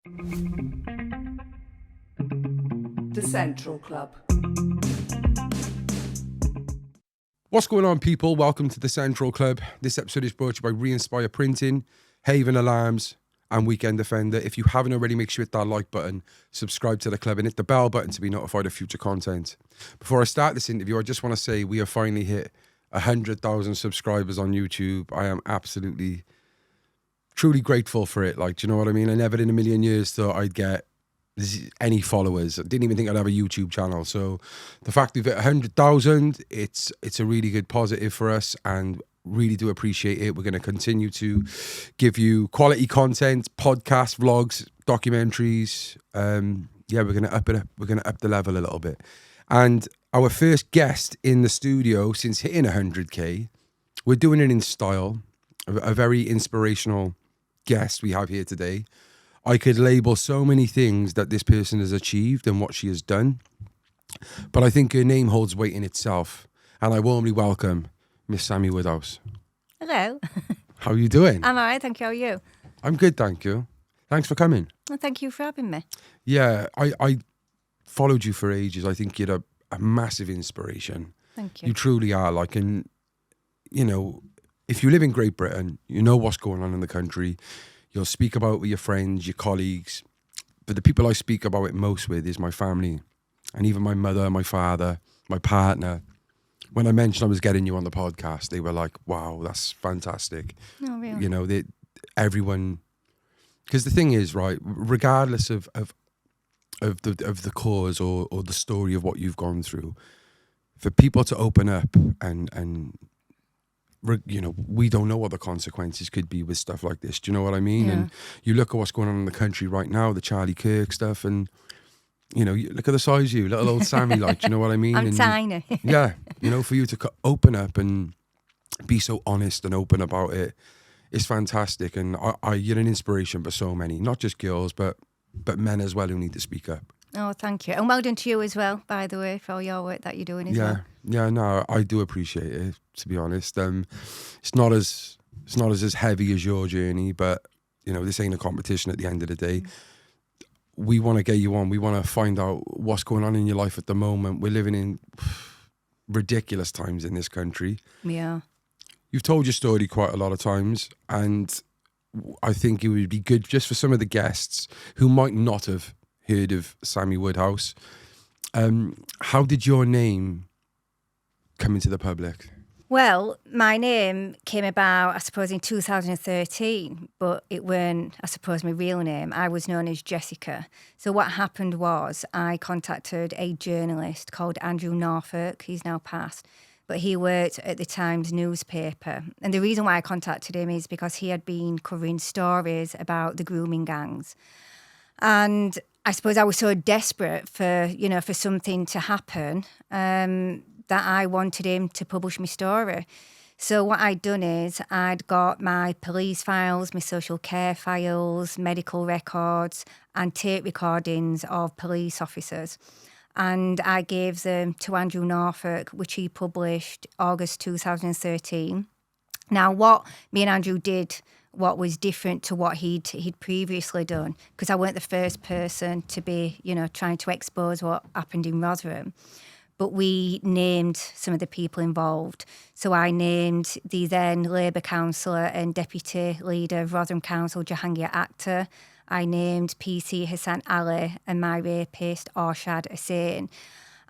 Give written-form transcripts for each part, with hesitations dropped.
The Central Club. What's going on, people? Welcome to the Central Club. This episode is brought to you by Re-Inspire Printing, Haven Alarms, and Weekend Defender. If you haven't already, make sure you hit that like button, subscribe to the club, and hit the bell button to be notified of future content. Before I start this interview, I just want to say we have finally hit 100,000 subscribers on YouTube. I am absolutely, truly grateful for it. Like, do you know what I mean? I never in a million years thought I'd get any followers. I didn't even think I'd have a YouTube channel. So the fact we've hit 100,000, it's a really good positive for us, and really do appreciate it. We're going to continue to give you quality content, podcasts, vlogs, documentaries. We're going to up it. We're going to up the level a little bit. And our first guest in the studio since hitting 100K, we're doing it in style. A very inspirational guest we have here today. I could label so many things that this person has achieved and what she has done, but I think her name holds weight in itself. And I warmly welcome Miss Sammy Woodhouse. Hello. How are you doing? I'm all right, thank you. How are you? I'm good, thank you. Thanks for coming. Well, thank you for having me. Yeah, I followed you for ages. I think you're a massive inspiration. Thank you. You truly are. Like, and you know, if you live in Great Britain, you know what's going on in the country. You'll speak about it with your friends, your colleagues. But the people I speak about it most with is my family. And even my mother, my father, my partner. When I mentioned I was getting you on the podcast, they were like, wow, that's fantastic. Oh, really? You know, everyone... Because the thing is, right, regardless of the cause or the story of what you've gone through, for people to open up and you know, we don't know what the consequences could be with stuff like this. Do you know what I mean? Yeah. And you look at what's going on in the country right now, the Charlie Kirk stuff, and, you know, you look at the size of you, little old Sammy, like, do you know what I mean? I'm and tiny. yeah, you know, for you to open up and be so honest and open about it, it's fantastic. And you're an inspiration for so many, not just girls, but men as well who need to speak up. Oh, thank you. And well done to you as well, by the way, for all your work that you're doing as well. Yeah, no, I do appreciate it, to be honest. It's not as heavy as your journey, but you know, this ain't a competition at the end of the day. We want to get you on. We want to find out what's going on in your life at the moment. We're living in ridiculous times in this country. Yeah. You've told your story quite a lot of times, and I think it would be good just for some of the guests who might not have heard of Sammy Woodhouse. How did your name come into the public? Well, my name came about, I suppose, in 2013, but it weren't, I suppose, my real name. I was known as Jessica. So what happened was I contacted a journalist called Andrew Norfolk. He's now passed, but he worked at the Times newspaper. And the reason why I contacted him is because he had been covering stories about the grooming gangs. And I suppose I was so desperate for something to happen that I wanted him to publish my story. So what I'd done is I'd got my police files, my social care files, medical records, and tape recordings of police officers. And I gave them to Andrew Norfolk, which he published August 2013. Now, what me and Andrew did, what was different to what he'd previously done, because I weren't the first person to be, trying to expose what happened in Rotherham, but we named some of the people involved. So I named the then Labour councillor and deputy leader of Rotherham Council, Jahangir Akhtar. I named PC Hassan Ali and my rapist, Arshad Hussain.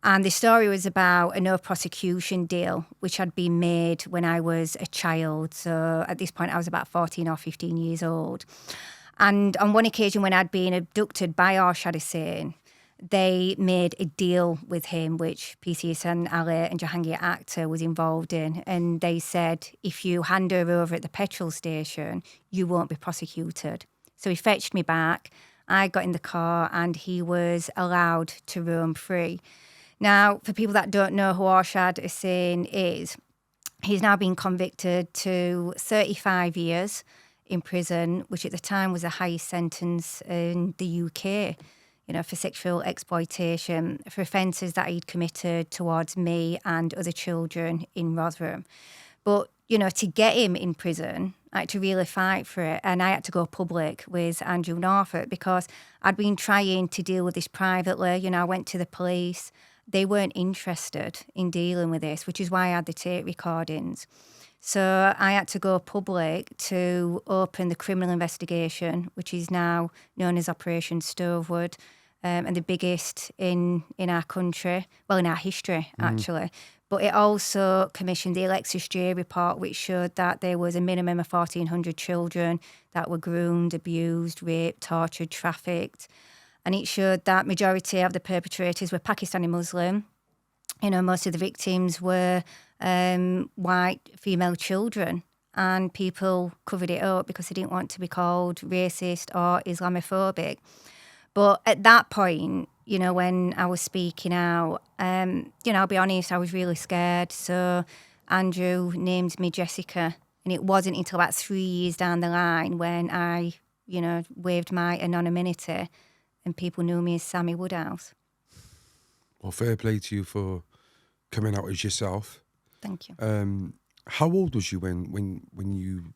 And the story was about a no prosecution deal, which had been made when I was a child. So at this point, I was about 14 or 15 years old. And on one occasion when I'd been abducted by Arshad Hussain, they made a deal with him, which PC Hassan Ali and Jahangir Akhtar was involved in. And they said, if you hand her over at the petrol station, you won't be prosecuted. So he fetched me back. I got in the car and he was allowed to roam free. Now, for people that don't know who Arshad Hussain is, he's now been convicted to 35 years in prison, which at the time was the highest sentence in the UK, for sexual exploitation, for offences that he'd committed towards me and other children in Rotherham. But, to get him in prison, I had to really fight for it. And I had to go public with Andrew Norfolk because I'd been trying to deal with this privately. You know, I went to the police. They weren't interested in dealing with this, which is why I had the tape recordings. So I had to go public to open the criminal investigation, which is now known as Operation Stovewood, and the biggest in our country, well, in our history, actually. But it also commissioned the Alexis J report, which showed that there was a minimum of 1,400 children that were groomed, abused, raped, tortured, trafficked. And it showed that majority of the perpetrators were Pakistani Muslim. You know, most of the victims were white female children, and people covered it up because they didn't want to be called racist or Islamophobic. But at that point, you know, when I was speaking out, you know, I'll be honest, I was really scared. So Andrew named me Jessica, and it wasn't until about 3 years down the line when I, you know, waived my anonymity and people knew me as Sammy Woodhouse. Well, fair play to you for coming out as yourself. Thank you. How old was you when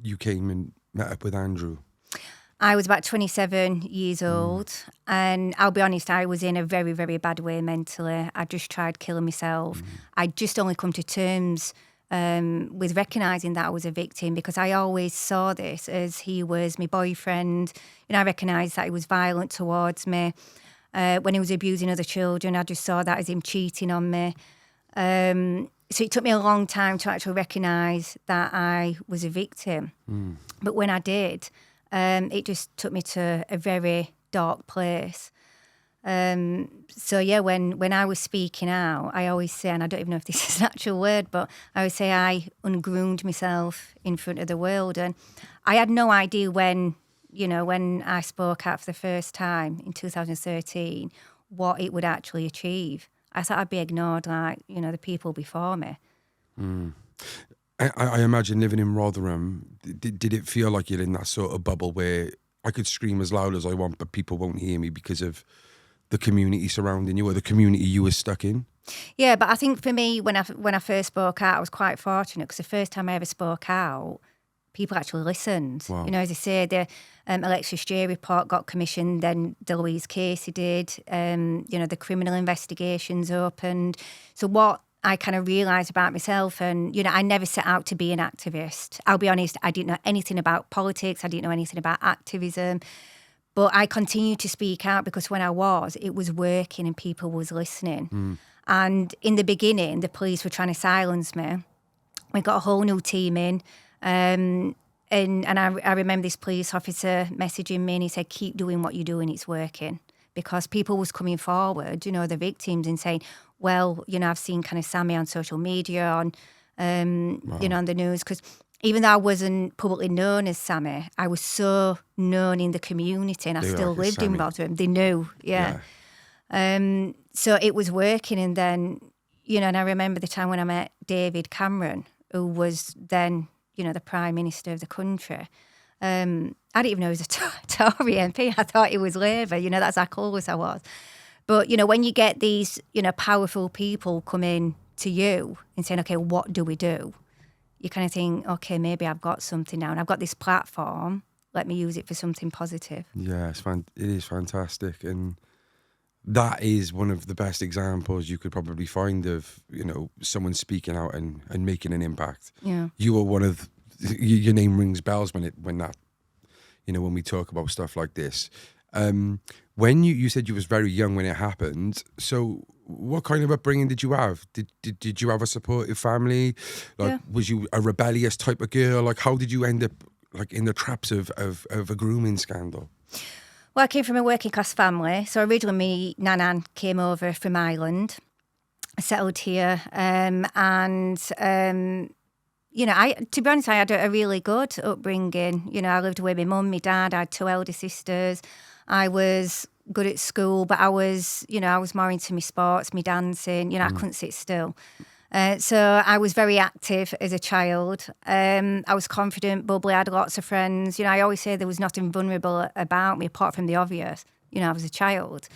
you came and met up with Andrew? I was about 27 years old, and I'll be honest, I was in a very, very bad way mentally. I just tried killing myself. I'd just only come to terms with recognising that I was a victim because I always saw this as he was my boyfriend. You know, I recognised that he was violent towards me. When he was abusing other children, I just saw that as him cheating on me. So it took me a long time to actually recognise that I was a victim. But when I did, it just took me to a very dark place. So yeah, when I was speaking out, I always say, and I don't even know if this is an actual word, but I always say I ungroomed myself in front of the world. And I had no idea when I spoke out for the first time in 2013, what it would actually achieve. I thought I'd be ignored like, you know, the people before me. I imagine living in Rotherham, did it feel like you're in that sort of bubble where I could scream as loud as I want, but people won't hear me because of the community surrounding you or the community you were stuck in? Yeah, but I think for me, when I first spoke out, I was quite fortunate because the first time I ever spoke out, people actually listened. Wow. You know, as I say, the Alexis J report got commissioned, then the Louise Casey did. You know, the criminal investigations opened. So what I kind of realised about myself, and, you know, I never set out to be an activist. I'll be honest, I didn't know anything about politics. I didn't know anything about activism. But I continued to speak out because when it was working and people was listening. And in the beginning, the police were trying to silence me. We got a whole new team in. And I remember this police officer messaging me and he said, keep doing what you're doing, it's working. Because people was coming forward, you know, the victims, and saying, well, you know, I've seen kind of Sammy on social media, on, you know, on the news. Because even though I wasn't publicly known as Sammy, I was so known in the community and I still lived in Rotherham. They knew, yeah. So it was working. And then, you know, and I remember the time when I met David Cameron, who was then, you know, the Prime Minister of the country. I didn't even know he was a Tory MP. I thought he was Labour. You know, that's how clueless I was. But, you know, when you get these, you know, powerful people coming to you and saying, okay, what do we do? You kind of think, okay, maybe I've got something now and I've got this platform. Let me use it for something positive. Yeah, it is fantastic. And that is one of the best examples you could probably find of, you know, someone speaking out and making an impact. Yeah. You were one of, your name rings bells when that, you know, when we talk about stuff like this. When you said you was very young when it happened, so what kind of upbringing did you have? Did you have a supportive family? Like, Yeah. Was you a rebellious type of girl? Like, how did you end up like in the traps of a grooming scandal? Well, I came from a working class family. So originally me Nanan came over from Ireland, settled here, you know, to be honest, I had a really good upbringing. You know, I lived with my mum, my dad, I had 2 elder sisters. I was good at school, but I was more into my sports, my dancing. You know, I couldn't sit still. So I was very active as a child. I was confident, bubbly, I had lots of friends. You know, I always say there was nothing vulnerable about me apart from the obvious. You know, I was a child.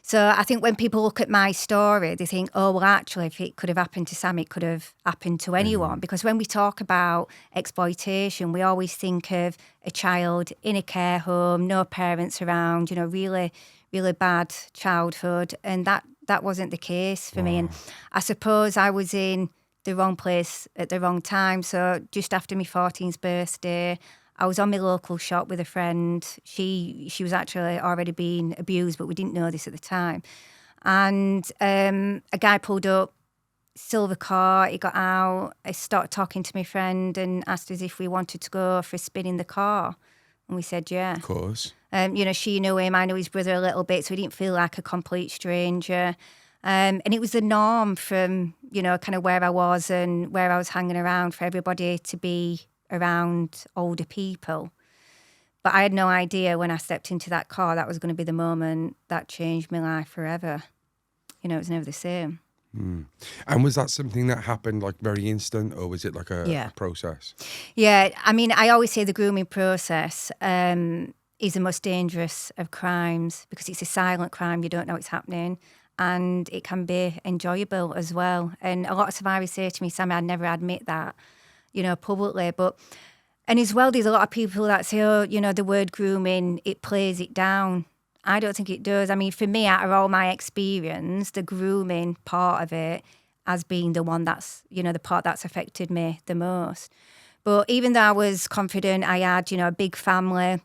So I think when people look at my story, they think, oh, well, actually, if it could have happened to Sam, it could have happened to anyone. Because when we talk about exploitation, we always think of a child in a care home, no parents around, you know, really, really bad childhood. And that wasn't the case for me. And I suppose I was in the wrong place at the wrong time. So just after my 14th birthday, I was on my local shop with a friend. She was actually already being abused, but we didn't know this at the time. And a guy pulled up, silver car. He got out. I started talking to my friend and asked us if we wanted to go for a spin in the car. And we said, yeah. Of course. You know, she knew him. I knew his brother a little bit, so he didn't feel like a complete stranger. And it was the norm from, you know, kind of where I was and where I was hanging around for everybody to be around older people. But I had no idea when I stepped into that car that was going to be the moment that changed my life forever. You know, it was never the same. And was that something that happened like very instant, or was it like a process? Yeah, I mean, I always say the grooming process is the most dangerous of crimes because it's a silent crime. You don't know it's happening. And it can be enjoyable as well. And a lot of survivors say to me, Sammy, I'd never admit that, you know, publicly. And as well, there's a lot of people that say, oh, you know, the word grooming, it plays it down. I don't think it does. I mean, for me, out of all my experience, the grooming part of it has been the one that's, you know, the part that's affected me the most. But even though I was confident, I had, you know, a big family,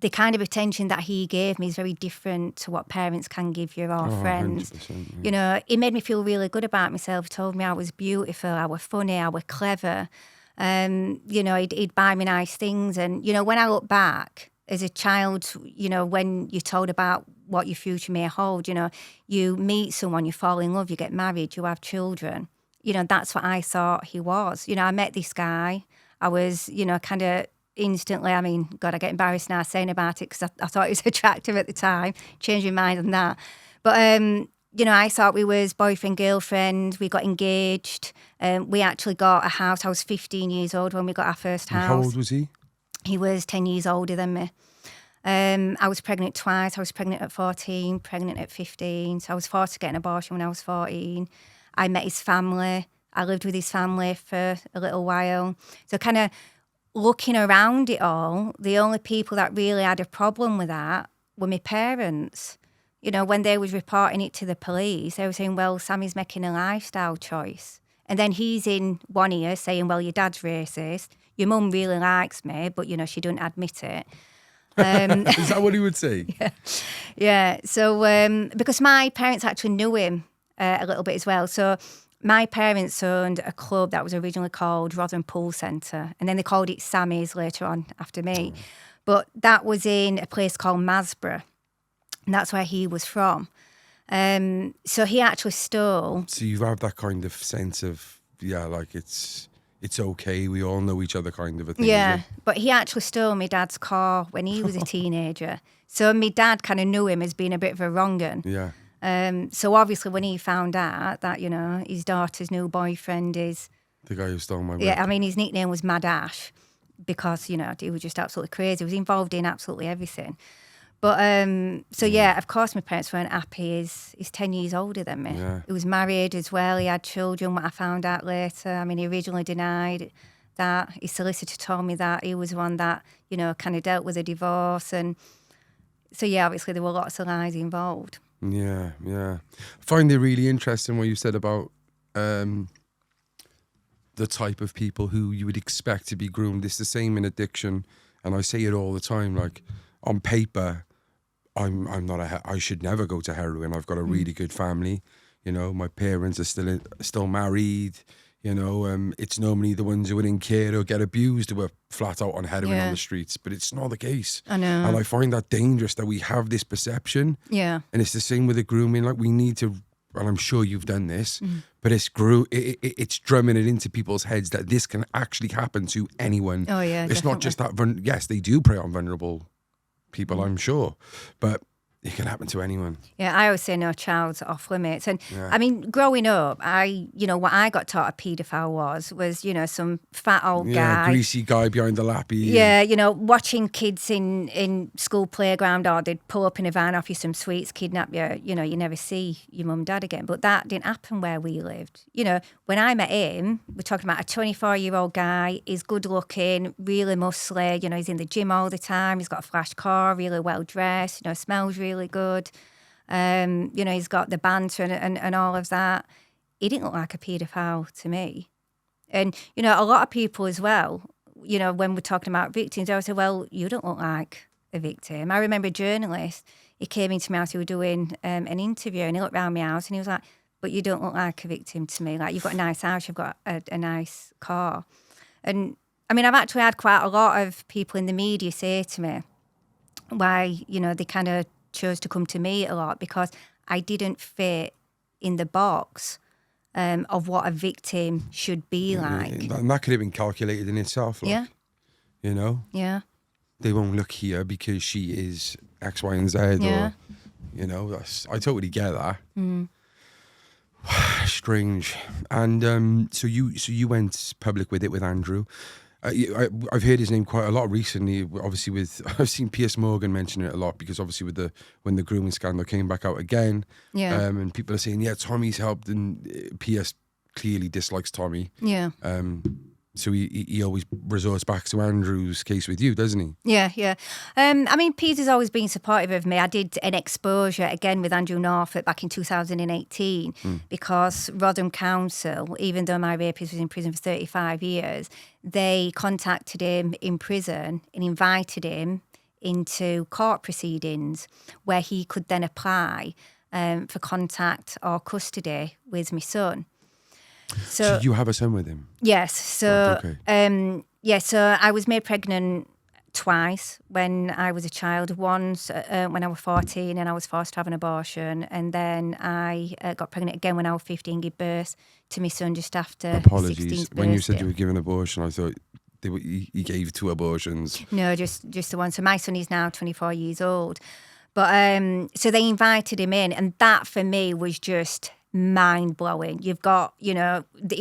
the kind of attention that he gave me is very different to what parents can give you or friends. Yeah. You know, it made me feel really good about myself. He told me I was beautiful, I was funny, I was clever. You know, he'd buy me nice things. And, you know, when I look back as a child, you know, when you're told about what your future may hold, you know, you meet someone, you fall in love, you get married, you have children. You know, that's what I thought he was. You know, I met this guy. I was, you know, kind of instantly, I mean, God, I get embarrassed now saying about it because I thought he was attractive at the time, changed my mind on that. But, you know, I thought we was boyfriend, girlfriend, we got engaged. We actually got a house. I was 15 years old when we got our first house. How old was he? He was 10 years older than me. I was pregnant twice. I was pregnant at 14, pregnant at 15. So I was forced to get an abortion when I was 14. I met his family. I lived with his family for a little while. So kind of looking around it all, the only people that really had a problem with that were my parents. You know, when they was reporting it to the police, they were saying, well, Sammy's making a lifestyle choice. And then he's in one ear saying, well, your dad's racist. Your mum really likes me, but, you know, she doesn't admit it. Is that what he would say? Yeah. So, because my parents actually knew him a little bit as well. So my parents owned a club that was originally called Rotherham Pool Centre, and then they called it Sammy's later on after me. But that was in a place called Masborough, and that's where he was from. So he actually stole. So you have that kind of sense of, yeah, like it's okay, we all know each other kind of a thing. Yeah, but he actually stole my dad's car when he was a teenager. So my dad kind of knew him as being a bit of a wrong 'un. Yeah. So obviously when he found out that, you know, his daughter's new boyfriend is... The guy who stole my Yeah, work. I mean, his nickname was Mad Ash because, you know, he was just absolutely crazy. He was involved in absolutely everything. But, so yeah, of course my parents weren't happy. He's 10 years older than me. Yeah. He was married as well. He had children, what I found out later. I mean, he originally denied that. His solicitor told me that he was the one that, you know, kind of dealt with a divorce. And so, yeah, obviously there were lots of lies involved. Yeah. I find it really interesting what you said about the type of people who you would expect to be groomed. It's the same in addiction. And I say it all the time, like on paper, I'm not I should never go to heroin. I've got a really good family. You know, my parents are still married. You know, it's normally the ones who are in care or get abused who are flat out on heroin on the streets. But it's not the case. I know. And I find that dangerous that we have this perception. Yeah. And it's the same with the grooming. Like we need to, and I'm sure you've done this, but it's drumming it into people's heads that this can actually happen to anyone. Oh, yeah, It's not just that, yes, they do prey on vulnerable people, I'm sure. But It can happen to anyone. Yeah, I always say no child's off limits. And I mean, growing up, what I got taught a paedophile was, some fat old guy. Greasy guy behind the lappy. Yeah, watching kids in school playground, or they'd pull up in a van, off you some sweets, kidnap you, you never see your mum and dad again. But that didn't happen where we lived. When I met him, we're talking about a 24-year-old guy. He's good looking, really muscly, he's in the gym all the time. He's got a flash car, really well dressed, smells really good. He's got the banter and all of that. He didn't look like a paedophile to me. And, a lot of people as well, when we're talking about victims, I would say, well, you don't look like a victim. I remember a journalist, he came into my house, we were doing an interview, and he looked around my house and he was like, but you don't look like a victim to me. Like, you've got a nice house, you've got a nice car. And, I mean, I've actually had quite a lot of people in the media say to me why, they kind of chose to come to me a lot, because I didn't fit in the box of what a victim should be like. And that could have been calculated in itself. Like, Yeah. They won't look here because she is X, Y, and Z. Yeah. Or, I totally get that. Strange. And so you went public with it with Andrew. I've heard his name quite a lot recently. Obviously, I've seen Piers Morgan mention it a lot, because obviously when the grooming scandal came back out again, and people are saying, yeah, Tommy's helped, and Piers clearly dislikes Tommy. Yeah. So he always resorts back to Andrew's case with you, doesn't he? Yeah. I mean, Piers has always been supportive of me. I did an exposure again with Andrew Norfolk back in 2018 because Rotherham Council, even though my rapist was in prison for 35 years, they contacted him in prison and invited him into court proceedings where he could then apply for contact or custody with my son. So you have a son with him? Yes. So, okay. So I was made pregnant twice when I was a child. Once when I was 14 and I was forced to have an abortion. And then I got pregnant again when I was 15, gave birth to my son just after 16th Apologies. birthday. When you said you were given abortion, I thought you gave 2 abortions. No, just the one. So my son is now 24 years old. But so they invited him in, and that for me was just mind-blowing. You've got, he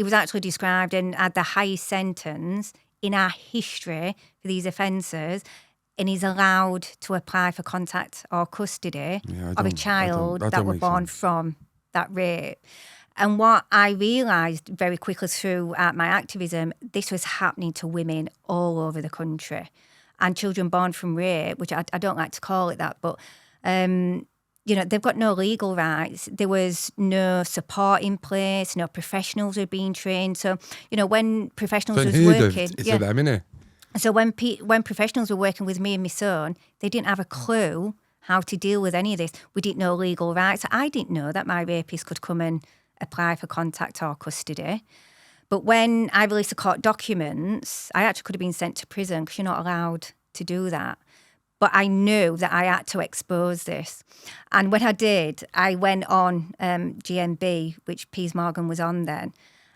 was actually described and had the highest sentence in our history for these offences, and he's allowed to apply for contact or custody of a child that were born from that rape. And what I realised very quickly through my activism, this was happening to women all over the country, and children born from rape, which I don't like to call it that, but they've got no legal rights. There was no support in place. No professionals were being trained. So, when professionals was working, it's for them, innit? So when professionals were working with me and my son, they didn't have a clue how to deal with any of this. We didn't know legal rights. I didn't know that my rapist could come and apply for contact or custody. But when I released the court documents, I actually could have been sent to prison because you're not allowed to do that. But I knew that I had to expose this. And when I did, I went on GMB, which Piers Morgan was on then.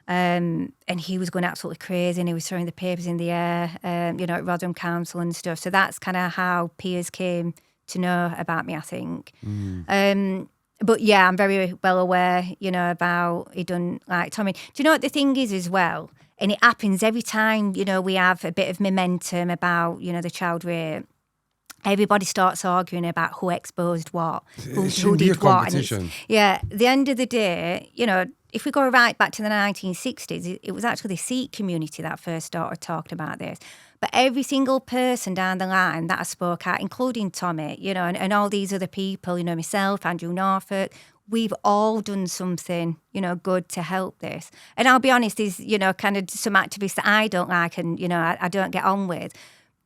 And he was going absolutely crazy, and he was throwing the papers in the air, at Rotherham Council and stuff. So that's kind of how Piers came to know about me, I think. But yeah, I'm very well aware, about he done like Tommy. Do you know what the thing is as well? And it happens every time, we have a bit of momentum about, the child rape. Everybody starts arguing about who exposed what, who did what. And at the end of the day, if we go right back to the 1960s, it was actually the Sikh community that first started talking about this. But every single person down the line that I spoke at, including Tommy, and all these other people, myself, Andrew Norfolk, we've all done something, good to help this. And I'll be honest, there's, kind of some activists that I don't like and, I don't get on with.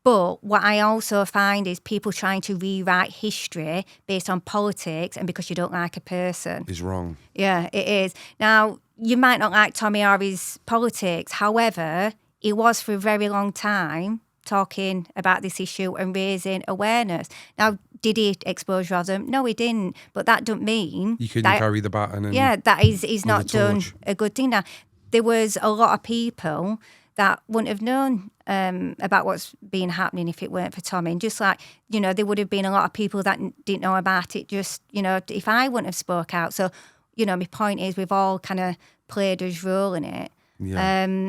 But what I also find is people trying to rewrite history based on politics and because you don't like a person. Is wrong. Yeah, it is. Now, you might not like Tommy or his politics. However, he was for a very long time talking about this issue and raising awareness. Now, did he expose Rotherham? No, he didn't. But that doesn't mean... You couldn't carry the baton. And that he's not done a good thing. Now, there was a lot of people that wouldn't have known about what's been happening if it weren't for Tommy. And just like, there would have been a lot of people that didn't know about it just, if I wouldn't have spoke out. So, my point is we've all kind of played a role in it. Yeah.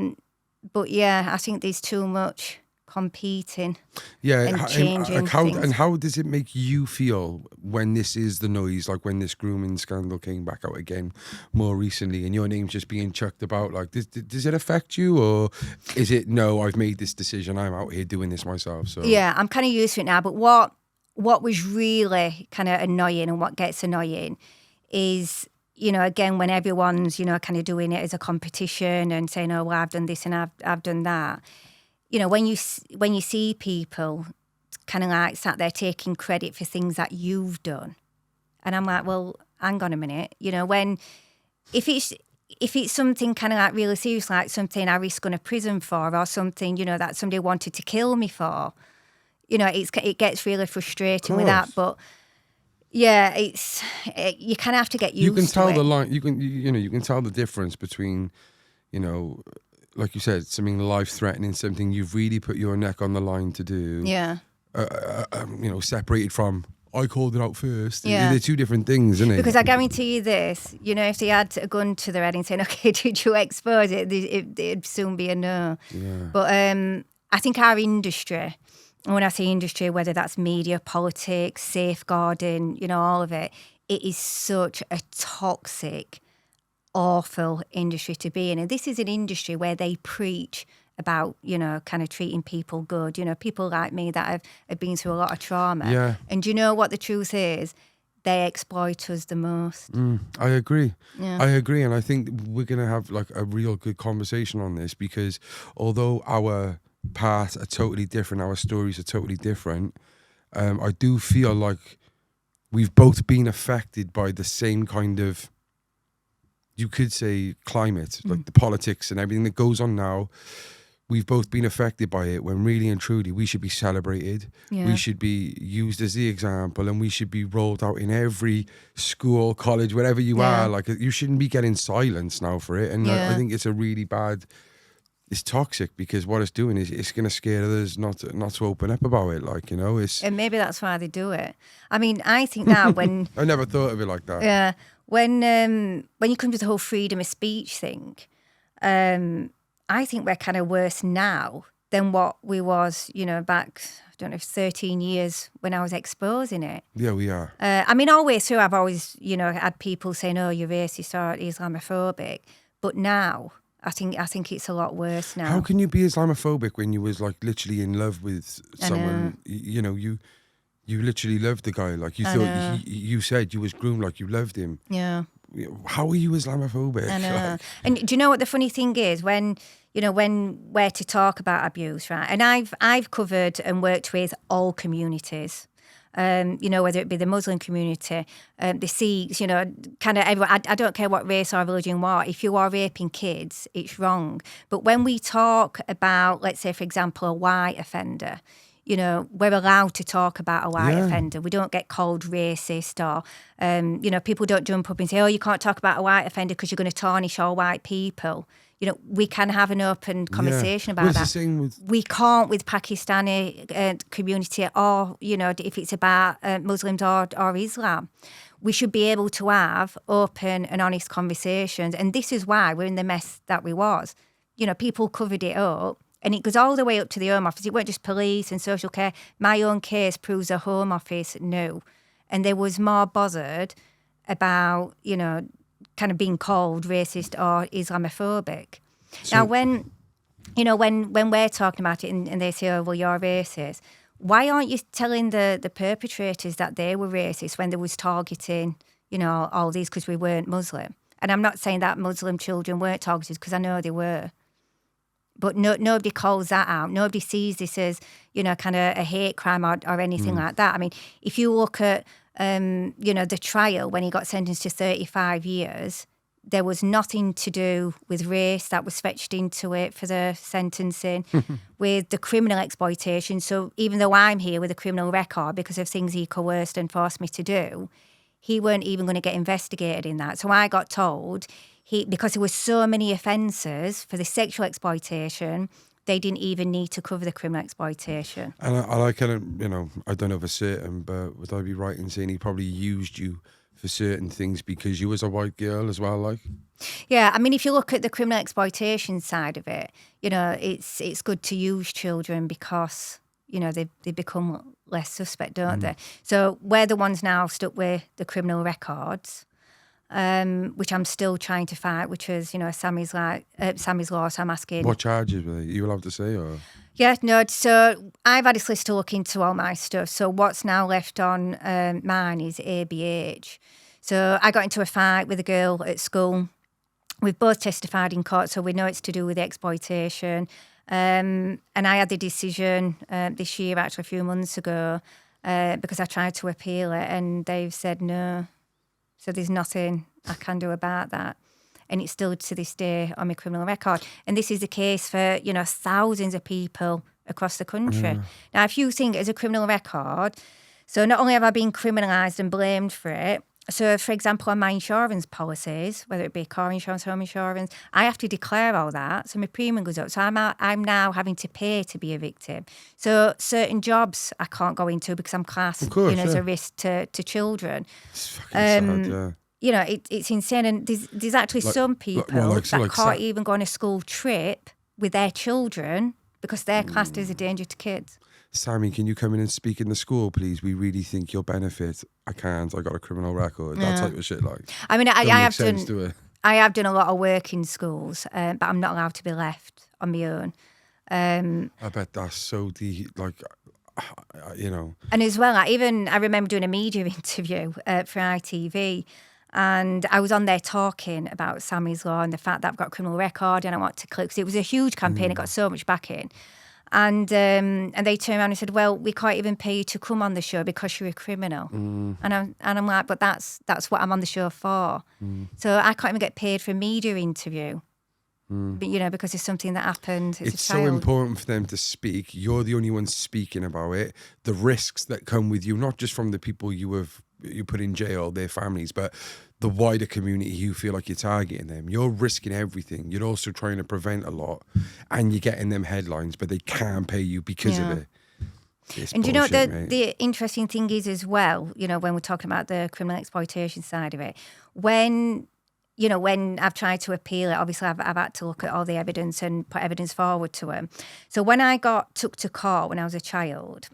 But yeah, I think there's too much competing and changing things. And how does it make you feel when this is the noise, like when this grooming scandal came back out again more recently and your name's just being chucked about? Like, does it affect you, or is it, no, I've made this decision, I'm out here doing this myself? So yeah, I'm kind of used to it now. But what was really kind of annoying and what gets annoying is, again, when everyone's, kind of doing it as a competition and saying, oh, well, I've done this and I've done that. When you see people kind of like sat there taking credit for things that you've done, and I'm like, well, hang on a minute, if it's something kind of like really serious, like something I risk going to prison for, or something, that somebody wanted to kill me for, it gets really frustrating with that. But yeah, you kind of have to get used to it. You can tell the line. You can tell the difference between, like you said, something life-threatening, something you've really put your neck on the line to do. Yeah. Separated from, I called it out first. Yeah. They're two different things, isn't it? Because I guarantee you this, if they had a gun to their head and saying, okay, did you expose it? It'd soon be a no. Yeah. But I think our industry, and when I say industry, whether that's media, politics, safeguarding, all of it, it is such a toxic, awful industry to be in. And this is an industry where they preach about, kind of treating people good, people like me that have been through a lot of trauma. Yeah. And you know what the truth is? They exploit us the most. I agree. Yeah. I agree. And I think we're going to have like a real good conversation on this, because although our paths are totally different, our stories are totally different, I do feel like we've both been affected by the same kind of, you could say, climate, like the politics and everything that goes on now. We've both been affected by it, when really and truly we should be celebrated. Yeah. We should be used as the example, and we should be rolled out in every school, college, wherever you are. Like, you shouldn't be getting silence now for it. And I think it's a really bad, it's toxic, because what it's doing is it's going to scare others not to open up about it. Like, it's... And maybe that's why they do it. I mean, I think now when... I never thought of it like that. Yeah. When you come to the whole freedom of speech thing, I think we're kind of worse now than what we was, back, I don't know, 13 years when I was exposing it. Yeah, we are. I mean, all the way through, I've always, had people saying, oh, you're racist or Islamophobic. But now, I think it's a lot worse now. How can you be Islamophobic when you was like literally in love with someone? You literally loved the guy. Like, you thought, you said you was groomed like you loved him. Yeah. How are you Islamophobic? I know. Like, and do you know what the funny thing is? When we're to talk about abuse, right? And I've covered and worked with all communities. Whether it be the Muslim community, the Sikhs, kind of everyone. I don't care what race or religion you are. If you are raping kids, it's wrong. But when we talk about, let's say, for example, a white offender, we're allowed to talk about a white offender. We don't get called racist, or, people don't jump up and say, oh, you can't talk about a white offender because you're going to tarnish all white people. We can have an open conversation about that. The same with... We can't with Pakistani community, or, if it's about Muslims or Islam. We should be able to have open and honest conversations. And this is why we're in the mess that we was. People covered it up. And it goes all the way up to the Home Office. It weren't just police and social care. My own case proves the Home Office knew. And they was more bothered about, kind of being called racist or Islamophobic. So, now, when we're talking about it and they say, oh, well, you're racist, why aren't you telling the perpetrators that they were racist when they was targeting, all these because we weren't Muslim? And I'm not saying that Muslim children weren't targeted, because I know they were. But nobody calls that out. Nobody sees this as, kind of a hate crime or anything like that. I mean, if you look at, the trial when he got sentenced to 35 years, there was nothing to do with race that was fetched into it for the sentencing, with the criminal exploitation. So even though I'm here with a criminal record because of things he coerced and forced me to do, he weren't even going to get investigated in that. So I got told, because there were so many offences for the sexual exploitation, they didn't even need to cover the criminal exploitation. And I like, I don't know for certain, but would I be right in saying he probably used you for certain things because you was a white girl as well, like? Yeah, I mean, if you look at the criminal exploitation side of it, it's good to use children because, they become less suspect, don't they? So we're the ones now stuck with the criminal records, which I'm still trying to fight, which is, Sammy's law, so I'm asking. What charges were they? You allowed to say, or? Yeah, no, so I've had a solicitor look into all my stuff. So what's now left on mine is ABH. So I got into a fight with a girl at school. We've both testified in court, so we know it's to do with exploitation. And I had the decision this year, actually a few months ago, because I tried to appeal it and they've said no. So there's nothing I can do about that. And it's still to this day on my criminal record. And this is the case for, thousands of people across the country. Now, if you think as a criminal record, so not only have I been criminalised and blamed for it, so, for example, on my insurance policies, whether it be car insurance, home insurance, I have to declare all that. So my premium goes up. So I'm now having to pay to be a victim. So certain jobs I can't go into because I'm classed, as a risk to children. It's fucking sad, yeah. It's insane. And there's actually some people that can't even go on a school trip with their children because they're classed as a danger to kids. Sammy, can you come in and speak in the school, please? We really think you'll benefit. I can't. I got a criminal record. That type of shit, like. I mean, I have done a lot of work in schools, but I'm not allowed to be left on my own. I bet that's so deep, like, And as well, I remember doing a media interview for ITV, and I was on there talking about Sammy's law and the fact that I've got a criminal record and I want to click, because it was a huge campaign. It got so much backing. And they turned around and said, well, we can't even pay you to come on the show because you're a criminal. And I'm like, but that's what I'm on the show for. So I can't even get paid for a media interview. But, because it's something that happened as it's a child. so important for them to speak. You're the only one speaking about it. The risks that come with you, not just from the people you put in jail, their families, but the wider community you feel like you're targeting them. You're risking everything. You're also trying to prevent a lot, and you're getting them headlines, but they can't pay you because of it. It's and bullshit, the interesting thing is as well, when we're talking about the criminal exploitation side of it, when I've tried to appeal it, obviously I've had to look at all the evidence and put evidence forward to them. So when I took to court when I was a child,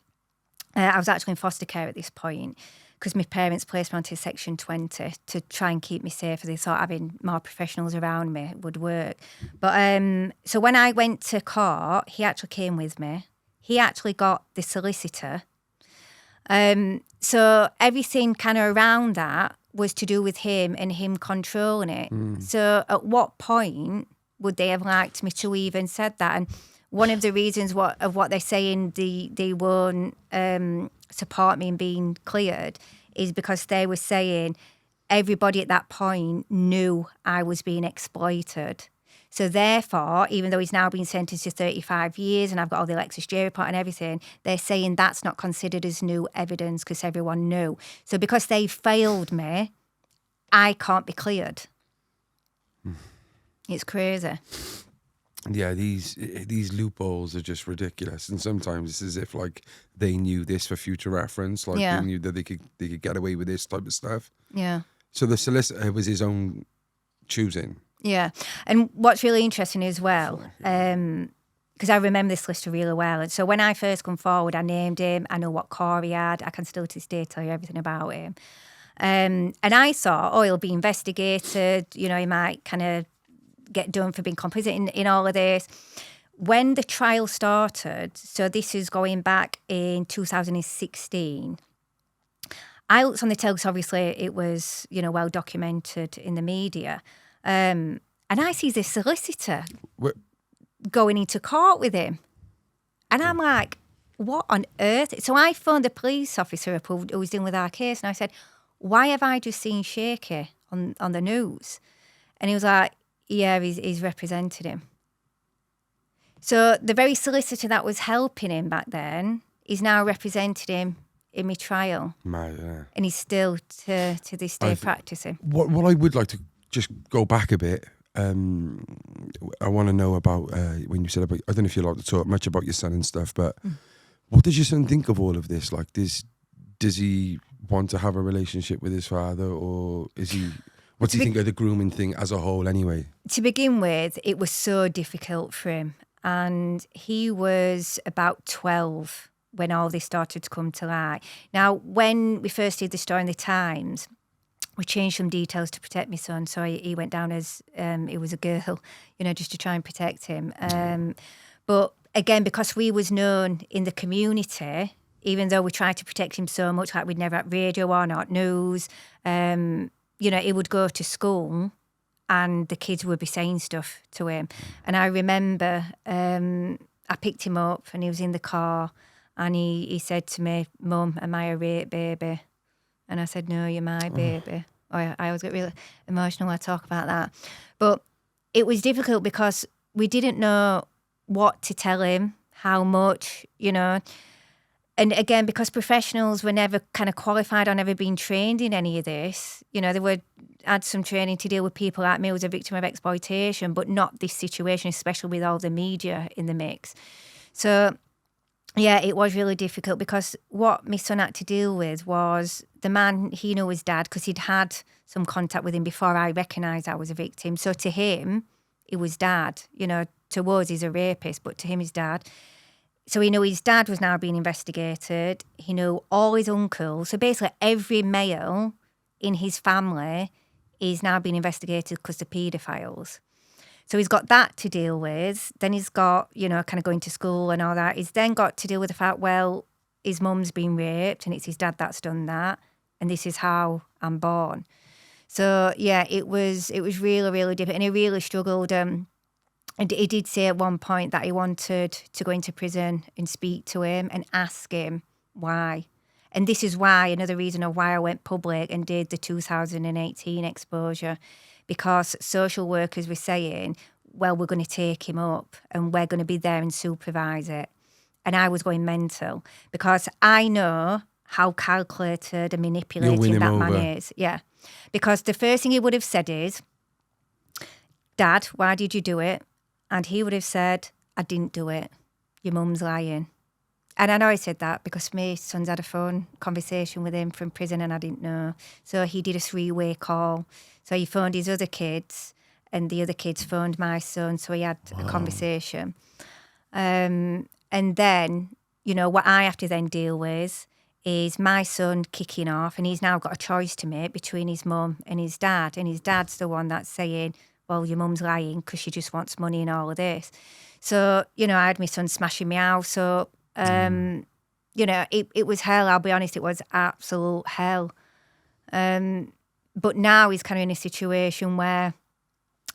I was actually in foster care at this point, because my parents placed me onto Section 20 to try and keep me safe. They thought having more professionals around me would work. But so when I went to court, he actually came with me. He actually got the solicitor. So everything kind of around that was to do with him and him controlling it. So at what point would they have liked me to even said that? And one of the reasons of what they're saying they won't support me in being cleared is because they were saying everybody at that point knew I was being exploited. So therefore, even though he's now been sentenced to 35 years and I've got all the Alexis J report and everything, they're saying that's not considered as new evidence because everyone knew. So because they failed me, I can't be cleared. It's crazy. Yeah, these loopholes are just ridiculous, and sometimes it's as if like they knew this for future reference, like they knew that they could get away with this type of stuff. Yeah. So the solicitor was his own choosing. Yeah, and what's really interesting as well, because I remember this solicitor really well, and so when I first come forward, I named him. I know what car he had. I can still to this day tell you everything about him. And I thought, he'll be investigated. He might kind of get done for being complicit in all of this. When the trial started, so this is going back in 2016, I looked on the telex, obviously it was, well documented in the media. And I see this solicitor going into court with him. And I'm like, what on earth? So I phoned the police officer up who was dealing with our case, and I said, why have I just seen Shaky on the news? And he was like, yeah, he's represented him. So the very solicitor that was helping him back then is now represented him in my trial. Mad, yeah. And he's still to this day practicing. What I would like to just go back a bit. I want to know about when you said about. I don't know if you like to talk much about your son and stuff, but what does your son think of all of this? Like, does he want to have a relationship with his father, or is he? What do you think of the grooming thing as a whole, anyway? To begin with, it was so difficult for him, and he was about 12 when all this started to come to light. Now, when we first did the story in the Times, we changed some details to protect my son, so he went down as he was a girl, just to try and protect him. But again, because we was known in the community, even though we tried to protect him so much, like we'd never had radio or not news, he would go to school and the kids would be saying stuff to him. And I remember I picked him up and he was in the car and he said to me, "Mum, am I a rape baby?" And I said, "No, you're my baby." I always get really emotional when I talk about that. But it was difficult because we didn't know what to tell him, how much, And again, because professionals were never kind of qualified or never been trained in any of this, they had some training to deal with people like me who was a victim of exploitation, but not this situation, especially with all the media in the mix. So, yeah, it was really difficult because what my son had to deal with was the man he knew his dad because he'd had some contact with him before I recognised I was a victim. So to him, it was dad. To us, he's a rapist, but to him, his dad. So he knew his dad was now being investigated. He knew all his uncles. So basically every male in his family is now being investigated because they're paedophiles. So he's got that to deal with. Then he's got, kind of going to school and all that. He's then got to deal with the fact, well, his mum's been raped and it's his dad that's done that. And this is how I'm born. So, yeah, it was really, really difficult. And he really struggled. And he did say at one point that he wanted to go into prison and speak to him and ask him why. And this is why, another reason of why I went public and did the 2018 exposure, because social workers were saying, well, we're going to take him up and we're going to be there and supervise it. And I was going mental because I know how calculated and manipulating that man is. Yeah. Because the first thing he would have said is, "Dad, why did you do it?" And he would have said, "I didn't do it. Your mum's lying." And I know he said that because my son's had a phone conversation with him from prison and I didn't know. So he did a 3-way call. So he phoned his other kids and the other kids phoned my son. So he had a conversation. And then, what I have to then deal with is my son kicking off and he's now got a choice to make between his mum and his dad. And his dad's the one that's saying, well, your mum's lying because she just wants money and all of this. So, I had my son smashing me house up. It was hell. I'll be honest, it was absolute hell. But now he's kind of in a situation where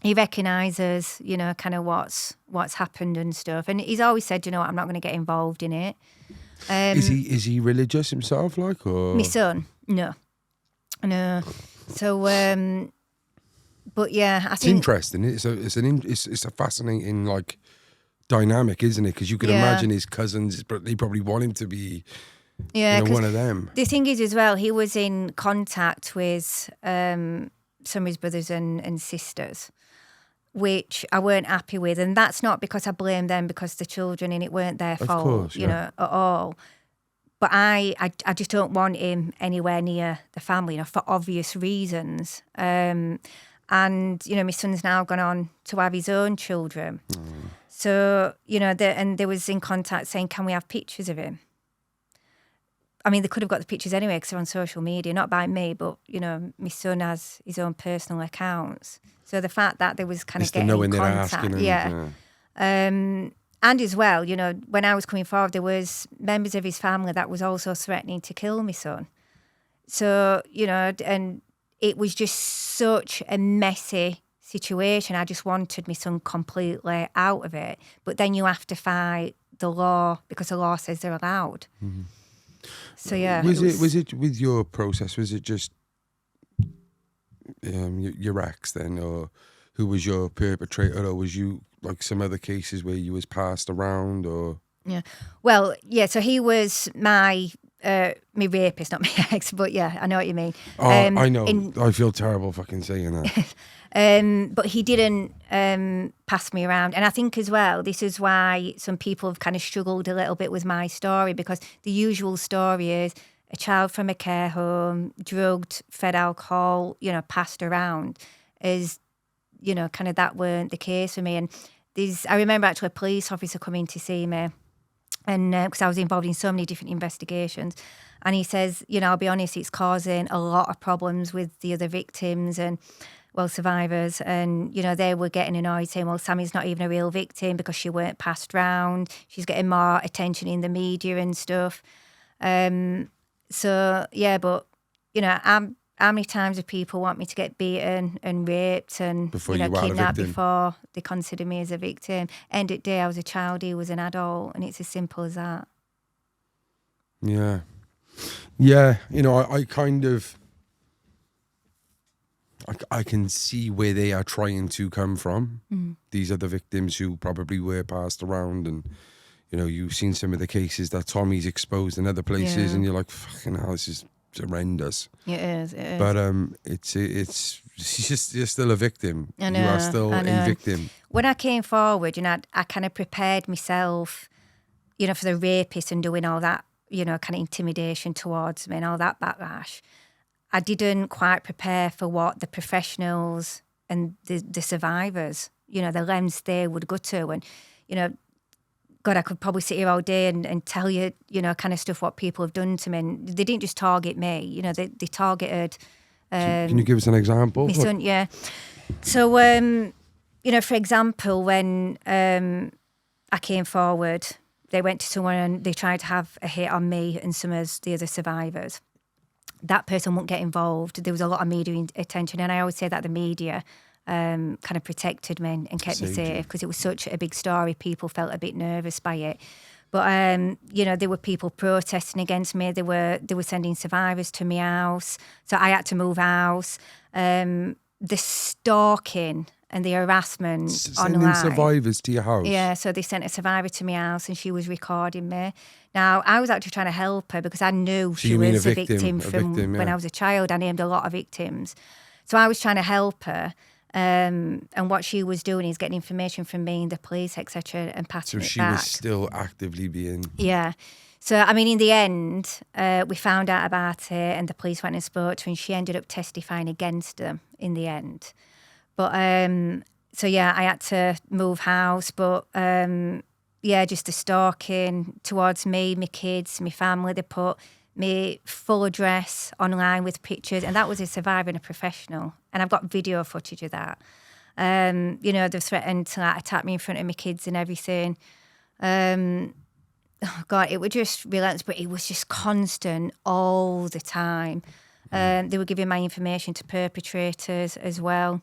he recognises, kind of what's happened and stuff. And he's always said, I'm not going to get involved in it. Is he religious himself, like, or my son? No. So, but yeah, I think it's interesting. It's a fascinating dynamic, isn't it? Because you can imagine his cousins, but they probably want him to be, one of them. The thing is, as well, he was in contact with some of his brothers and sisters, which I weren't happy with, and that's not because I blame them because the children in it weren't their fault, course, at all. But I just don't want him anywhere near the family, for obvious reasons. And my son's now gone on to have his own children. So, and there was in contact saying, can we have pictures of him? I mean, they could have got the pictures anyway because they're on social media, not by me, but, my son has his own personal accounts. So the fact that there was kind of getting in contact. And as well, when I was coming forward, there was members of his family that was also threatening to kill my son. So, and it was just such a messy situation. I just wanted my son completely out of it. But then you have to fight the law because the law says they're allowed. Mm-hmm. So yeah. Was it with your process? Was it just your ex then, or who was your perpetrator, or was you like some other cases where you was passed around, or? Yeah. Well, yeah. So he was my my rapist, not my ex, but yeah, I know what you mean. Oh, I know. I feel terrible fucking saying that. But he didn't pass me around. And I think as well, this is why some people have kind of struggled a little bit with my story, because the usual story is a child from a care home, drugged, fed alcohol, passed around, is, kind of that weren't the case for me. And I remember actually a police officer coming to see me, and because I was involved in so many different investigations, and he says, I'll be honest, it's causing a lot of problems with the other victims and, well, survivors. And, they were getting annoyed saying, well, Sammy's not even a real victim because she weren't passed round. She's getting more attention in the media and stuff. So, yeah, but, how many times do people want me to get beaten and raped and kidnapped before they consider me as a victim? End of the day, I was a child, he was an adult, and it's as simple as that. Yeah. Yeah, I kind of... I can see where they are trying to come from. These are the victims who probably were passed around, and you've seen some of the cases that Tommy's exposed in other places, and you're like, fucking hell, this is horrendous. It is. But you're still a victim. You are still a victim. When I came forward, I kind of prepared myself, for the rapist and doing all that, kind of intimidation towards me and all that backlash. I didn't quite prepare for what the professionals and the survivors, the lens they would go to. And, God, I could probably sit here all day and tell you, kind of stuff what people have done to me. And they didn't just target me, they targeted... Can you give us an example? My son, yeah. So, for example, when I came forward, they went to someone and they tried to have a hit on me and some of the other survivors. That person won't get involved. There was a lot of media attention, and I always say that the media kind of protected me and kept me safe because it was such a big story. People felt a bit nervous by it. But, there were people protesting against me. They were sending survivors to my house. So I had to move house. The stalking and the harassment Sending survivors to your house? Yeah, so they sent a survivor to my house and she was recording me. Now, I was actually trying to help her because I knew she was a victim from when I was a child. I named a lot of victims. So I was trying to help her. And what she was doing is getting information from me and the police, etc., and passing it back. So she was still actively being... Yeah. So, I mean, in the end, we found out about it and the police went and spoke to her and she ended up testifying against them in the end. But, so yeah, I had to move house. But, just the stalking towards me, my kids, my family, they put my full address online with pictures, and that was a survivor and a professional. And I've got video footage of that. They've threatened to attack me in front of my kids and everything. God, it was just relentless, but it was just constant all the time. They were giving my information to perpetrators as well.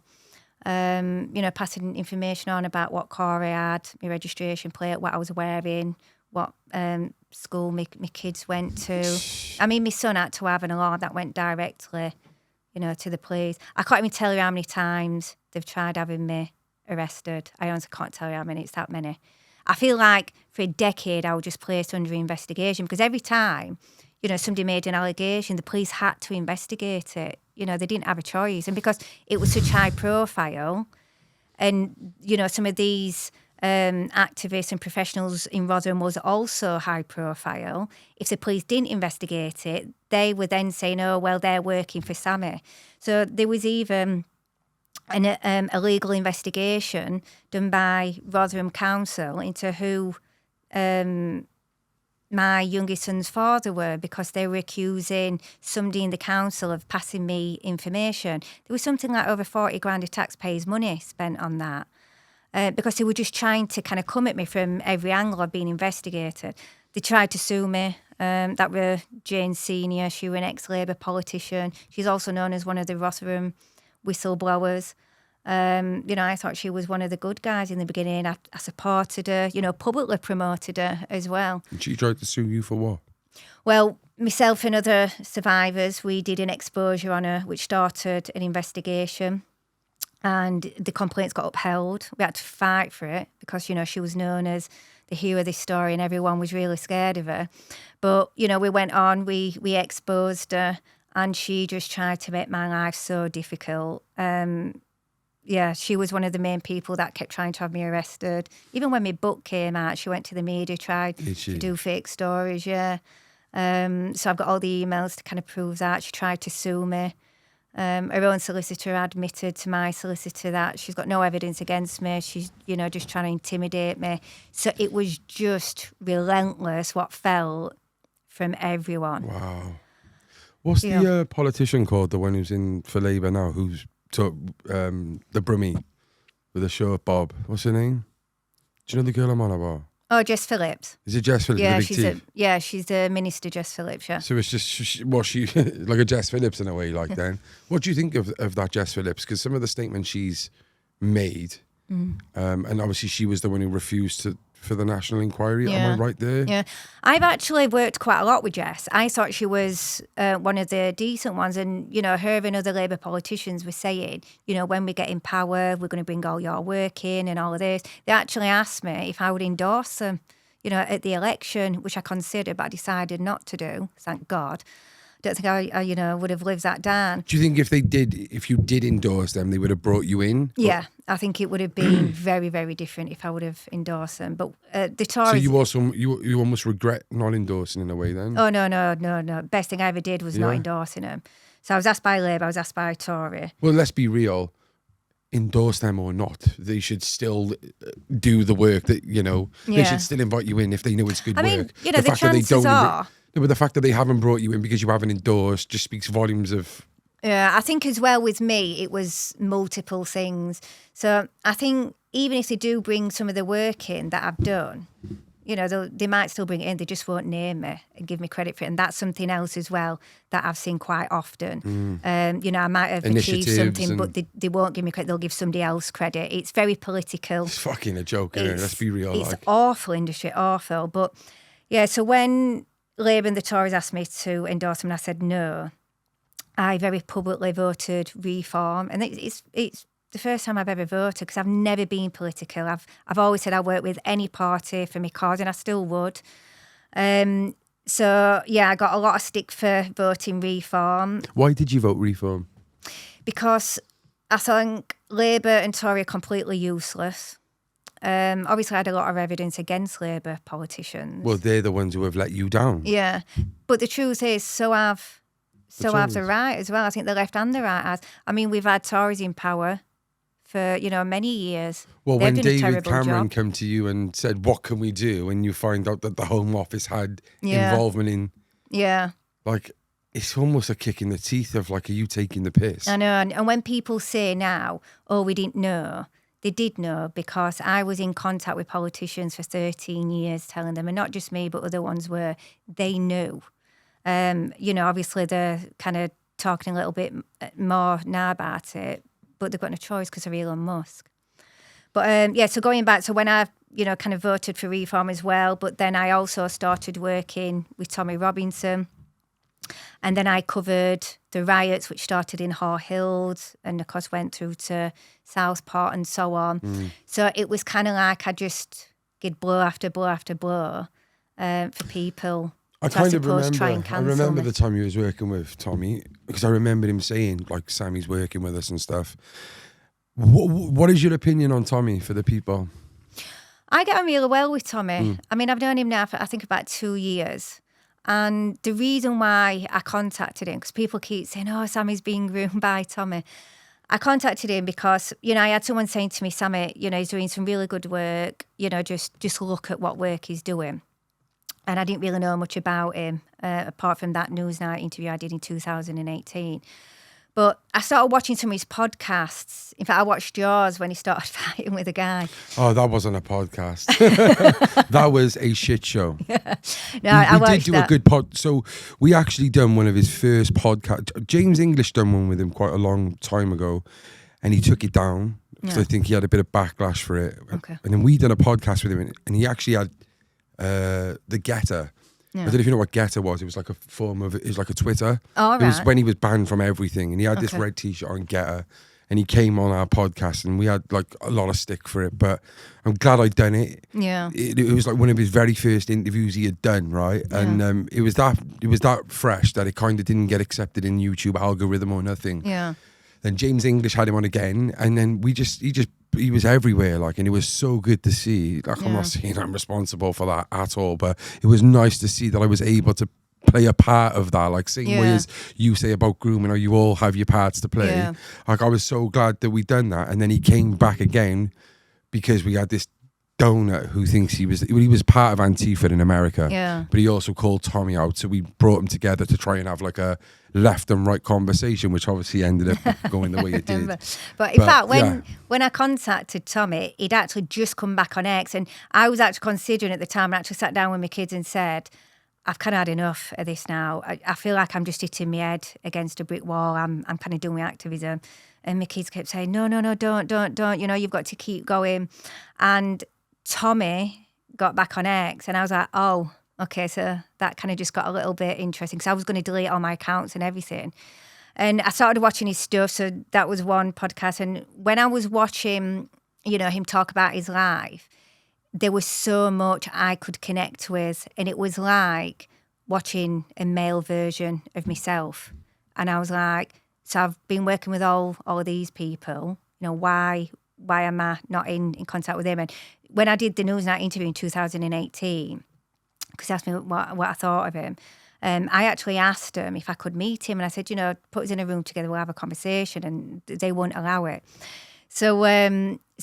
Passing information on about what car I had, my registration plate, what I was wearing, what school my kids went to. I mean, my son had to have an alarm that went directly, to the police. I can't even tell you how many times they've tried having me arrested. I honestly can't tell you how many. It's that many. I feel like for a decade I was just placed under investigation because every time, somebody made an allegation, the police had to investigate it. They didn't have a choice. And because it was such high profile and, some of these activists and professionals in Rotherham was also high profile. If the police didn't investigate it, they were then saying, oh, well, they're working for Sammy. So there was even a legal investigation done by Rotherham Council into who my youngest son's father were because they were accusing somebody in the council of passing me information. There was something like over 40 grand of taxpayers' money spent on that. Because they were just trying to kind of come at me from every angle of being investigated. They tried to sue me. That were Jane Senior. She was an ex-Labour politician. She's also known as one of the Rotherham whistleblowers. I thought she was one of the good guys in the beginning. I supported her, publicly promoted her as well. And she tried to sue you for what? Well, myself and other survivors, we did an exposure on her, which started an investigation. And the complaints got upheld. We had to fight for it because, she was known as the hero of this story, and everyone was really scared of her. But, you know, we went on, we exposed her, and she just tried to make my life so difficult. Yeah, she was one of the main people that kept trying to have me arrested. Even when my book came out, she went to the media, tried to do fake stories, yeah. So I've got all the emails to kind of prove that. She tried to sue me. Her own solicitor admitted to my solicitor that she's got no evidence against me. She's, you know, just trying to intimidate me. So it was just relentless what felt from everyone. Wow. What's the politician called, the one who's in for Labour now, who's the Brummie with a short bob? What's her name? Do you know the girl I'm on about? Oh, Jess Phillips. Is it Jess Phillips? Yeah, she's the Minister, Jess Phillips, yeah. So it's just, she like a Jess Phillips in a way, like then. What do you think of that Jess Phillips? Because some of the statements she's made, and obviously she was the one who refused for the national inquiry. Am I right there? Yeah. I've actually worked quite a lot with Jess. I thought she was one of the decent ones. And, you know, her and other Labour politicians were saying, you know, when we get in power, we're going to bring all your work in and all of this. They actually asked me if I would endorse them, you know, at the election, which I considered, but I decided not to do, thank God. Don't think I you know, would have lived that down. Do you think if you did endorse them, they would have brought you in? Yeah, I think it would have been very, very different if I would have endorsed them. But the Tories... So you almost regret not endorsing in a way then? Oh, no. Best thing I ever did was not endorsing them. So I was asked by Labour, I was asked by Tory. Well, let's be real. Endorse them or not, they should still do the work that, you know, they should still invite you in if they know it's good work. I mean, you know, the chances are... No, but the fact that they haven't brought you in because you haven't endorsed just speaks volumes of... Yeah, I think as well with me, it was multiple things. So I think even if they do bring some of the work in that I've done, you know, they might still bring it in, they just won't name me and give me credit for it. And that's something else as well that I've seen quite often. You know, I might have achieved something, but they won't give me credit, they'll give somebody else credit. It's very political. It's fucking a joke, isn't it? Let's be real. It's awful industry, awful. But yeah, so when Labour and the Tories asked me to endorse them and I said no, I very publicly voted reform. And it's the first time I've ever voted because I've never been political. I've always said I work with any party for my cause and I still would. So, yeah, I got a lot of stick for voting reform. Why did you vote reform? Because I think Labour and Tory are completely useless. Obviously, I had a lot of evidence against Labour politicians. Well, they're the ones who have let you down. Yeah, but the truth is, so have the right as well. I think the left and the right has. I mean, we've had Tories in power for, you know, many years. Well, They've when done a David terrible Cameron job. came to you and said, "What can we do?" and you find out that the Home Office had involvement in, like, it's almost a kick in the teeth of like, are you taking the piss? I know, and when people say now, "Oh, we didn't know." They did know because I was in contact with politicians for 13 years telling them, and not just me, but other ones were, they knew. You know, obviously they're kind of talking a little bit more now about it, but they've got no choice because of Elon Musk. But yeah, so going back to when I, you know, kind of voted for reform as well, but then I also started working with Tommy Robinson. And then I covered the riots, which started in Haw Hills and, of course, went through to Southport and so on. So it was kind of like I just get blow after blow after blow for people. I remember the time you was working with Tommy, because I remember him saying, like, Sammy's working with us and stuff. What is your opinion on Tommy for the people? I get on really well with Tommy. I mean, I've known him now for, I think, about 2 years. And the reason why I contacted him, because people keep saying, "Oh, Sammy's being groomed by Tommy." I contacted him because, you know, I had someone saying to me, "Sammy, you know, he's doing some really good work. You know, just look at what work he's doing." And I didn't really know much about him, apart from that Newsnight interview I did in 2018. But I started watching some of his podcasts. In fact, I watched yours when he started fighting with a guy. Oh, that wasn't a podcast. That was a shit show. Yeah. No, we did do a good pod. So we actually done one of his first podcasts. James English done one with him quite a long time ago, and he took it down because I think he had a bit of backlash for it. Okay. And then we done a podcast with him, and he actually had the Getter. Yeah. I don't know if you know what Getter was. It was like a form of, it was like a Twitter. Oh, right. It was when he was banned from everything, and he had this red T-shirt on Getter, and he came on our podcast, and we had like a lot of stick for it, but I'm glad I'd done it. Yeah. It was like one of his very first interviews he had done, right? Yeah. And it was that fresh that it kind of didn't get accepted in YouTube algorithm or nothing. Yeah. Then James English had him on again, and then he was everywhere, like, and it was so good to see. Like, I'm not saying I'm responsible for that at all, but it was nice to see that I was able to play a part of that, like same way as you say about grooming, or you all have your parts to play. Yeah. Like, I was so glad that we'd done that, and then he came back again because we had this donut who thinks he was part of Antifa in America, but he also called Tommy out, so we brought him together to try and have like a left and right conversation, which obviously ended up going the way it did. But in fact, when I contacted Tommy, he'd actually just come back on X, and I was actually considering at the time, I actually sat down with my kids and said, I've kind of had enough of this now. I feel like I'm just hitting my head against a brick wall. I'm kind of doing my activism. And my kids kept saying, no, don't. You know, you've got to keep going. And Tommy got back on X, and I was like, oh, okay, so that kind of just got a little bit interesting, because I was going to delete all my accounts and everything. And I started watching his stuff, so that was one podcast. And when I was watching, you know, him talk about his life, there was so much I could connect with, and it was like watching a male version of myself. And I was like, so I've been working with all of these people, you know, why am I not in contact with him? And when I did the Newsnight interview in 2018, because he asked me what I thought of him, I actually asked him if I could meet him, and I said, you know, put us in a room together, we'll have a conversation, and they wouldn't allow it. So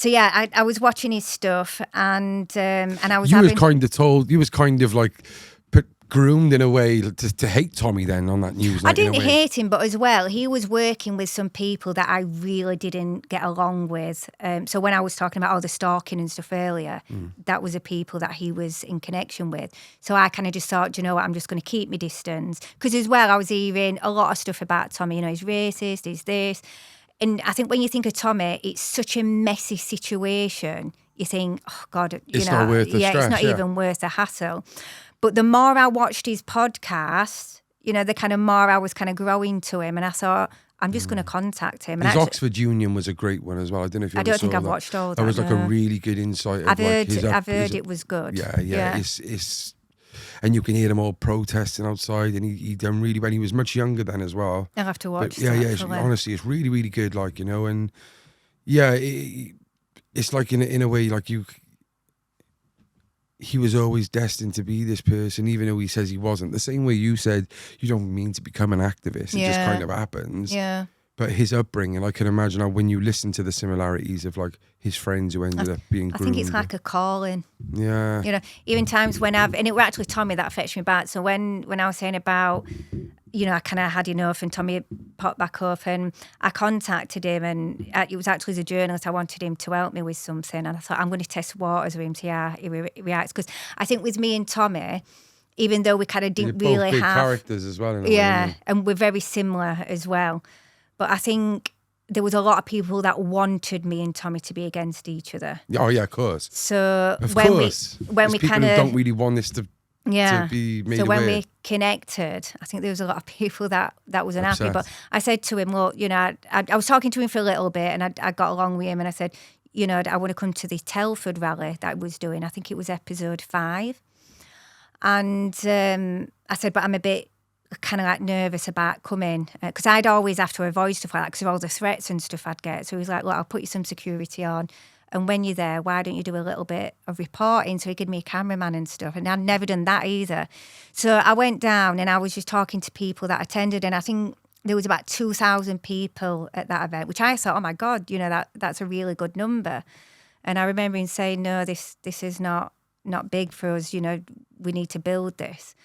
yeah, I was watching his stuff, and I was. You was kind of like groomed in a way to hate Tommy then on that news. I didn't hate him, but as well, he was working with some people that I really didn't get along with. So when I was talking about all the stalking and stuff earlier, that was the people that he was in connection with. So I kind of just thought, you know what, I'm just going to keep my distance. Because as well, I was hearing a lot of stuff about Tommy, you know, he's racist, he's this. And I think when you think of Tommy, it's such a messy situation. You think, oh God, it's not worth the stress, it's not even worth the hassle. But the more I watched his podcast, you know, the kind of more I was kind of growing to him, and I thought, I'm just going to contact him. And his Oxford Union was a great one as well. I don't know if you. I don't think I've watched all that. That was like a really good insight. I've heard it was good. Yeah. It's and you can hear them all protesting outside, and he done really well. He was much younger then as well. I'll have to watch. Honestly, it's really, really good. Like, you know, and yeah, it's like in a way, like he was always destined to be this person, even though he says he wasn't. The same way you said you don't mean to become an activist; it just kind of happens. Yeah. But his upbringing, I can imagine how when you listen to the similarities of like his friends who ended up being groomed. I think it's like a calling. Yeah. You know, even times when and it was actually Tommy that fetched me back. So when I was saying about, you know, I kind of had enough, and Tommy popped back up, and I contacted him, and it was actually as a journalist, I wanted him to help me with something, and I thought, I'm going to test waters with him, see how he reacts. Because I think with me and Tommy, even though we kind of didn't really big have characters as well. In a way, and we're very similar as well. But I think there was a lot of people that wanted me and Tommy to be against each other. Oh yeah, of course. So when we kind of don't really want this to be made so when aware. we connected, I think there was a lot of people that was unhappy. But I said to him, look, you know, I was talking to him for a little bit, and I got along with him, and I said, you know, I want to come to the Telford rally that I was doing. I think it was episode 5. And I said, but I'm a bit kind of like nervous about coming, because I'd always have to avoid stuff like that because of all the threats and stuff I'd get. So he was like, look, I'll put you some security on, and when you're there, why don't you do a little bit of reporting? So he gave me a cameraman and stuff, and I'd never done that either. So I went down, and I was just talking to people that attended, and I think there was about 2,000 people at that event, which I thought, oh my God, you know, that's a really good number. And I remember him saying, no, this is not big for us, you know, we need to build this.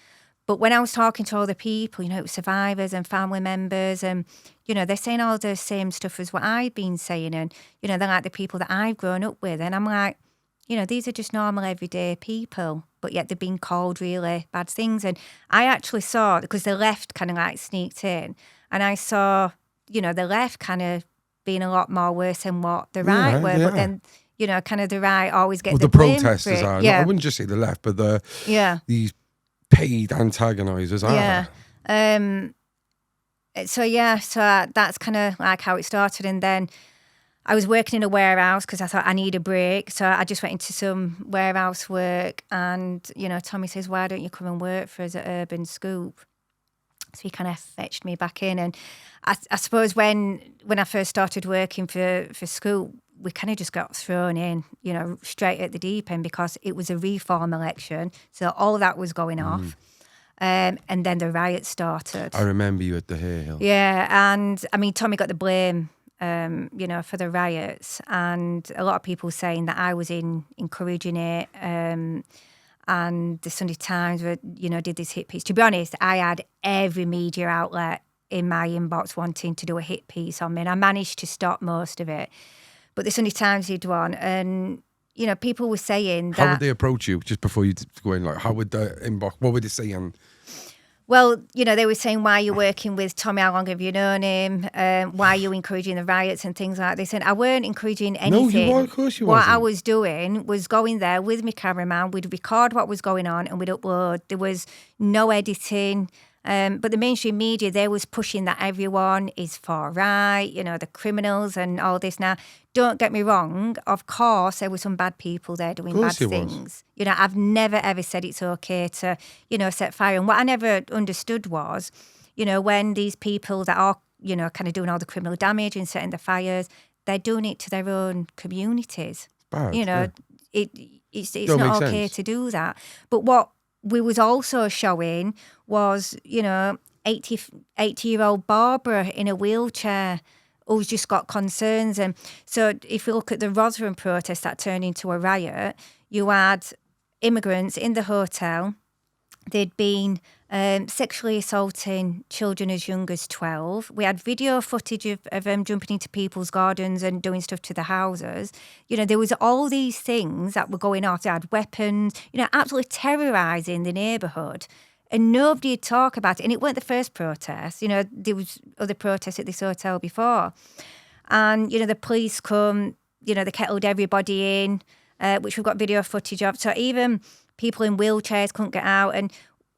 But when I was talking to all the people, you know, survivors and family members, and, you know, they're saying all the same stuff as what I've been saying. And, you know, they're like the people that I've grown up with. And I'm like, you know, these are just normal, everyday people, but yet they've been called really bad things. And I actually saw, because the left kind of like sneaked in, and I saw, you know, the left kind of being a lot more worse than what the right were. Yeah. But then, you know, kind of the right always get the blame protesters for it. are. Yeah. I wouldn't just say the left, but these paid antagonisers are. Yeah. So that's kind of like how it started. And then I was working in a warehouse because I thought I need a break. So I just went into some warehouse work, and, you know, Tommy says, why don't you come and work for us at Urban Scoop? So he kind of fetched me back in. And I suppose when I first started working for Scoop, we kind of just got thrown in, you know, straight at the deep end because it was a reform election. So all of that was going off. And then the riot started. I remember you at the Hay Hill. Yeah. And I mean, Tommy got the blame, you know, for the riots. And a lot of people saying that I was encouraging it. And the Sunday Times were, you know, did this hit piece. To be honest, I had every media outlet in my inbox wanting to do a hit piece on me. And I managed to stop most of it. But the Sunday Times did one, and, you know, people were saying that... How would they approach you, just before you go in? Like, how would the inbox... What would they say? Well, you know, they were saying, why are you working with Tommy? How long have you known him? Why are you encouraging the riots and things like that? They said, I weren't encouraging anything. No, you weren't. Of course you What wasn't. I was doing was going there with my cameraman. We'd record what was going on and we'd upload. There was no editing. But the mainstream media, they was pushing that everyone is far right, you know, the criminals and all this. Now, don't get me wrong. Of course, there were some bad people there doing bad things. You know, I've never, ever said it's okay to, you know, set fire. And what I never understood was, you know, when these people that are, you know, kind of doing all the criminal damage and setting the fires, they're doing it to their own communities. Bad, you know, yeah. It's not okay to do that. But what we was also showing was, you know, 80-year-old Barbara in a wheelchair who's just got concerns. And so if you look at the Rotherham protest that turned into a riot, you had immigrants in the hotel. They'd been sexually assaulting children as young as 12. We had video footage of them jumping into people's gardens and doing stuff to the houses. You know, there was all these things that were going off. They had weapons, you know, absolutely terrorising the neighbourhood. And nobody would talk about it. And it weren't the first protest. You know, there was other protests at this hotel before. And, you know, the police come, you know, they kettled everybody in, which we've got video footage of. So even people in wheelchairs couldn't get out. And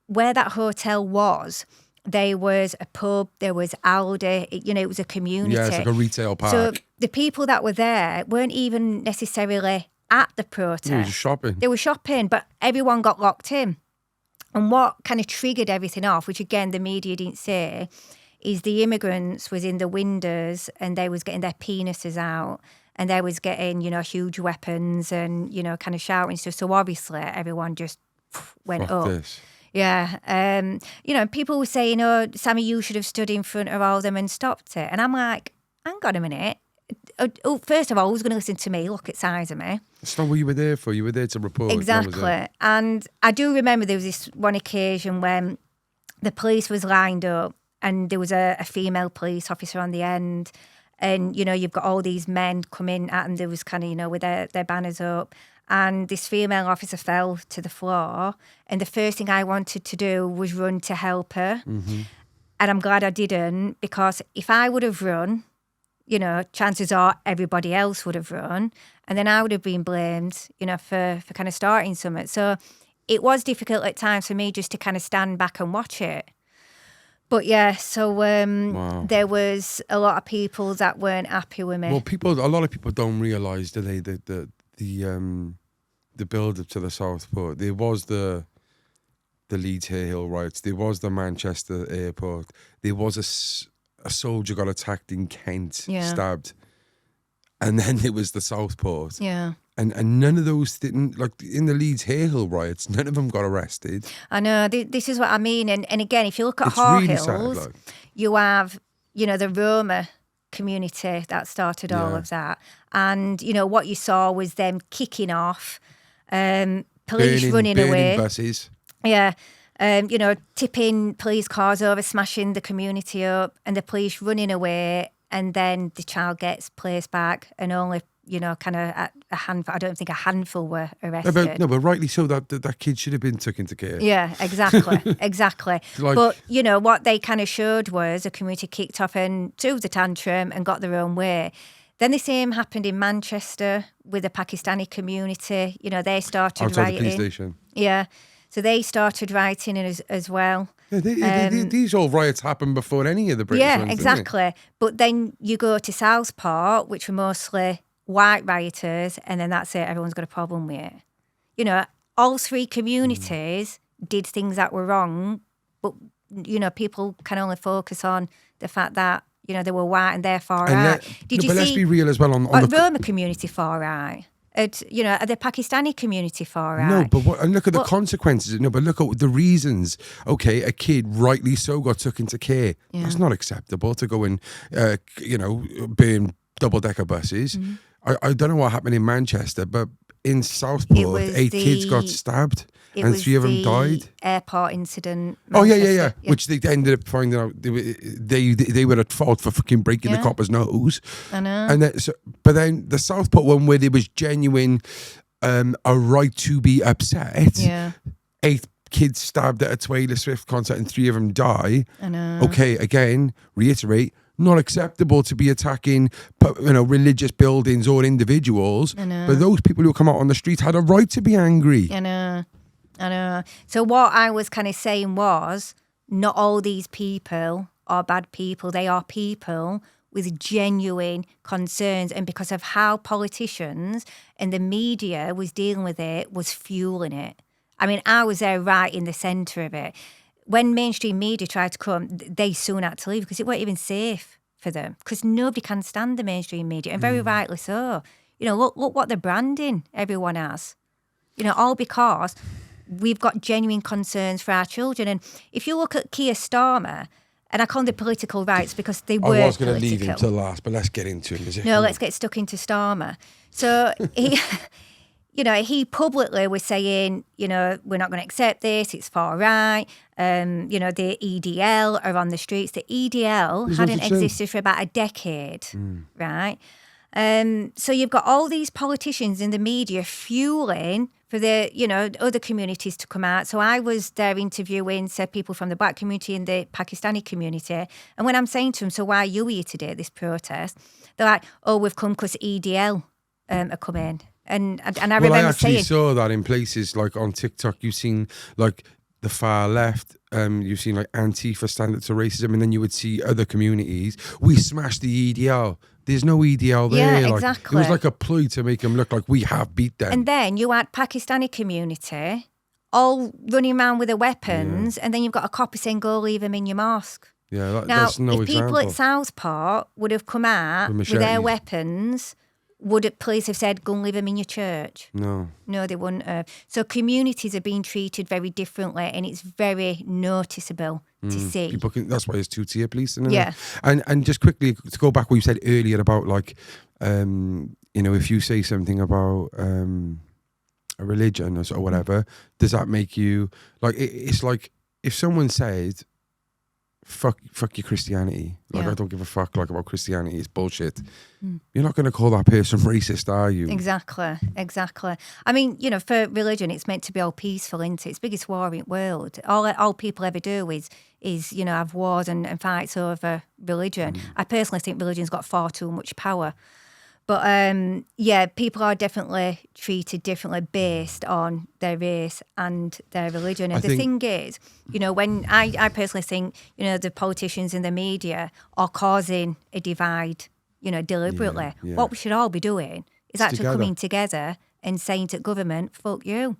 where that hotel was, there was a pub, there was Aldi, you know, it was a community. Yeah, it's like a retail park. So the people that were there weren't even necessarily at the protest. They were just shopping. They were shopping, but everyone got locked in. And what kind of triggered everything off, which again the media didn't say, is the immigrants was in the windows and they was getting their penises out and they was getting, you know, huge weapons and, you know, kind of shouting stuff. So obviously everyone just went up. This. Yeah. You know, people were saying, oh, Sammy, you should have stood in front of all of them and stopped it. And I'm like, hang on a minute. Oh, first of all, who's going to listen to me? Look at size of me. That's not what you were there for. You were there to report. Exactly. And I do remember there was this one occasion when the police was lined up and there was a female police officer on the end. And, you know, you've got all these men coming at them. There was kind of, you know, with their banners up. And this female officer fell to the floor. And the first thing I wanted to do was run to help her. Mm-hmm. And I'm glad I didn't, because if I would have run, you know, chances are everybody else would have run. And then I would have been blamed, you know, for kind of starting something. So it was difficult at times for me just to kind of stand back and watch it. But yeah, so Wow. There was a lot of people that weren't happy with me. Well, a lot of people don't realise, do they, the build up to the Southport. There was the Leeds Hay Hill riots. There was the Manchester airport. There was a soldier got attacked in Kent, stabbed, and then there was the Southport. Yeah. And none of those didn't, like in the Leeds Hay Hill riots, none of them got arrested. I know, this is what I mean. And again, if you look at It's Har really Hills, sad, like. you have, you know, the Roma community that started all of that. And, you know, what you saw was them kicking off, police running away. Buses. Yeah. You know, tipping police cars over, smashing the community up, and the police running away. And then the child gets placed back, and only, you know, kind of a handful. I don't think a handful were arrested. No, but rightly so. That kid should have been taken to care. Yeah, exactly, exactly. Like, but you know what they kind of showed was a community kicked off and threw the tantrum and got their own way. Then the same happened in Manchester with the Pakistani community. You know, they started outside rioting. the police station. Yeah, so they started rioting as well. These all riots happened before any of the British Yeah, ones, didn't exactly. But then you go to Southport, which were mostly white rioters, and then that's it. Everyone's got a problem with it. You know, all three communities did things that were wrong, but, you know, people can only focus on the fact that, you know, they were white and they're far right. Did you but see let's be real as well on the Roma community far right? You know, the Pakistani community far right? No, but and look at the consequences. No, but look at the reasons. Okay, a kid, rightly so, got took into care. Yeah. That's not acceptable to go and, you know, burn double-decker buses. I don't know what happened in Manchester, but in Southport, 8 kids got stabbed and 3 of them died. Airport incident. Oh yeah. Which they ended up finding out they were at fault for fucking breaking the copper's nose. I know. And then, but then the Southport one where there was genuine a right to be upset. Yeah. 8 kids stabbed at a Taylor Swift concert and 3 of them die. I know. Okay, again, reiterate. Not acceptable to be attacking, you know, religious buildings or individuals. I know. But those people who come out on the street had a right to be angry. I know. So what I was kind of saying was, not all these people are bad people. They are people with genuine concerns, and because of how politicians and the media was dealing with it, was fueling it. I mean, I was there right in the centre of it. When mainstream media tried to come, they soon had to leave because it weren't even safe for them, because nobody can stand the mainstream media, and very rightly so. You know, look what the branding everyone has. You know, all because we've got genuine concerns for our children. And if you look at Keir Starmer, and I call them the political rights because they were I was going to political. leave him to last, but let's get into him. No, let's get stuck into Starmer. So he... You know, he publicly was saying, you know, we're not going to accept this, it's far right. You know, the EDL are on the streets. The EDL hadn't existed for about a decade, right? So you've got all these politicians in the media fueling for the, you know, other communities to come out. So I was there interviewing people from the black community and the Pakistani community. And when I'm saying to them, so why are you here today at this protest? They're like, oh, we've come because EDL are coming. And I remember I actually saying, saw that in places like on TikTok. You've seen like the far left. You've seen like Antifa stand up to racism, and then you would see other communities. We smashed the EDL. There's no EDL there. Yeah, like, exactly. It was like a ploy to make them look like we have beat them. And then you had Pakistani community all running around with their weapons, and then you've got a copy saying, "Go leave them in your mosque." Yeah, if that's no example. people at Southport would have come out with their weapons, would police have said, go and leave them in your church? No, they wouldn't have. So communities are being treated very differently, and it's very noticeable to see. people that's why it's 2-tier policing. Yeah. And just quickly to go back what you said earlier about like, you know, if you say something about a religion or whatever, does that make you like? It's like if someone said, fuck your Christianity. Like, I don't give a fuck like about Christianity. It's bullshit. You're not going to call that person racist, are you? Exactly. I mean, you know, for religion, it's meant to be all peaceful, isn't it? It's the biggest war in the world. All people ever do is you know, have wars and fights over religion. I personally think religion's got far too much power. But yeah, people are definitely treated differently based on their race and their religion. And the thing is, you know, when I personally think, you know, the politicians and the media are causing a divide, you know, deliberately. Yeah. What we should all be doing is actually coming together and saying to government, fuck you.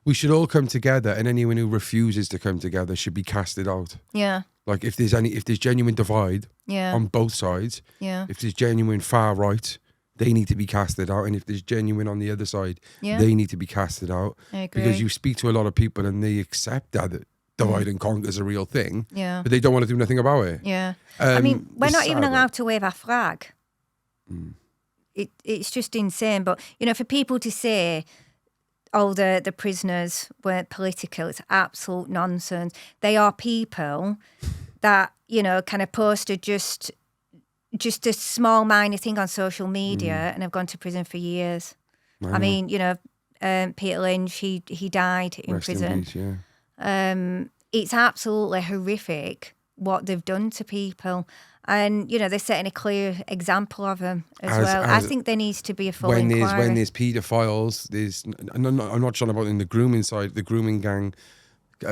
We should all come together, and anyone who refuses to come together should be casted out. Yeah. Like if there's genuine divide on both sides, if there's genuine far right, they need to be casted out. And if there's genuine on the other side, they need to be casted out. I agree. Because you speak to a lot of people and they accept that divide and conquer is a real thing. Yeah. But they don't want to do nothing about it. Yeah. I mean, we're not even allowed to wave our flag. It's just insane. But, you know, for people to say, oh, the prisoners weren't political, it's absolute nonsense. They are people that, you know, kind of posted just a small minor thing on social media and have gone to prison for years. I mean, you know, Peter Lynch, he died in Rest prison. in peace, yeah. It's absolutely horrific what they've done to people. And, you know, they're setting a clear example of them as well. I think there needs to be a full inquiry. When there's paedophiles, I'm not sure about in the grooming side, the grooming gang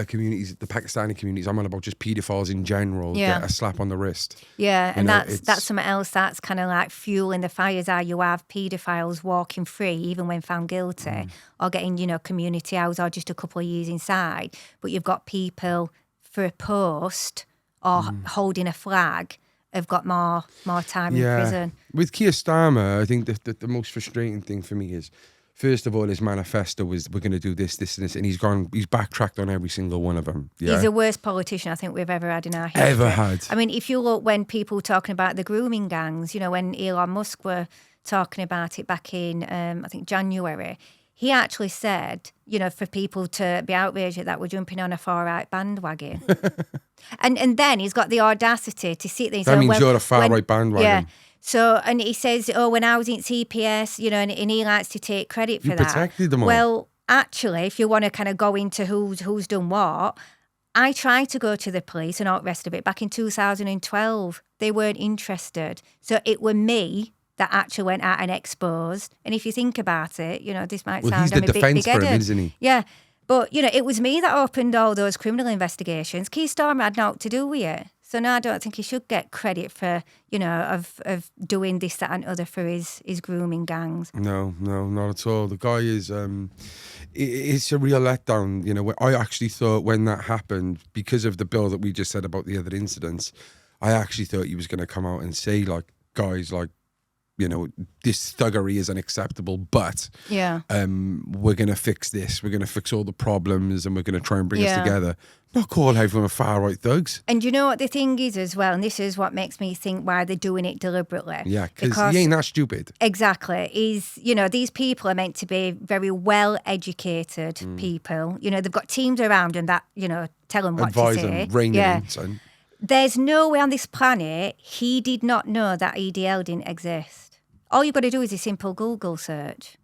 communities, the Pakistani communities, I'm on about just paedophiles in general, Yeah. get a slap on the wrist. Yeah, and know, that's something else that's kind of like fueling the fires. Are you have paedophiles walking free even when found guilty, or getting community housed, or just a couple of years inside, but you've got people for a post or holding a flag have got more time in prison. With Keir Starmer, I think the most frustrating thing for me is, first of all, his manifesto was, we're going to do this, this, and this, and he's backtracked on every single one of them. Yeah? He's the worst politician I think we've ever had in our history. Ever had. I mean, if you look when people were talking about the grooming gangs, when Elon Musk were talking about it back in, I think, January, he actually said, for people to be outraged that we're jumping on a far-right bandwagon. and then he's got the audacity to sit there and say, that means you're a far-right bandwagon. Yeah. So, and he says, when I was in CPS, and he likes to take credit for You that. protected them all. Well, actually, if you want to kind of go into who's done what, I tried to go to the police and all the rest of it back in 2012. They weren't interested. So it were me that actually went out and exposed. And if you think about it, this might sound he's the a bit defence for him, big-headed. isn't he? Yeah. But, it was me that opened all those criminal investigations. Keir Starmer had naught to do with it. So no, I don't think he should get credit for, of doing this, that and other for his grooming gangs. No, not at all. The guy is, it's a real letdown. I actually thought when that happened, because of the bill that we just said about the other incidents, I actually thought he was going to come out and say, like, guys, like, this thuggery is unacceptable, but we're going to fix this. We're going to fix all the problems and we're going to try and bring us together. Not call everyone far-right thugs. And you know what the thing is as well, and this is what makes me think why they're doing it deliberately. Yeah, because he ain't that stupid. Exactly. These people are meant to be very well-educated people. They've got teams around them that, tell them what Advise to say. them, rein them in, son. There's no way on this planet he did not know that EDL didn't exist. All you've got to do is a simple Google search.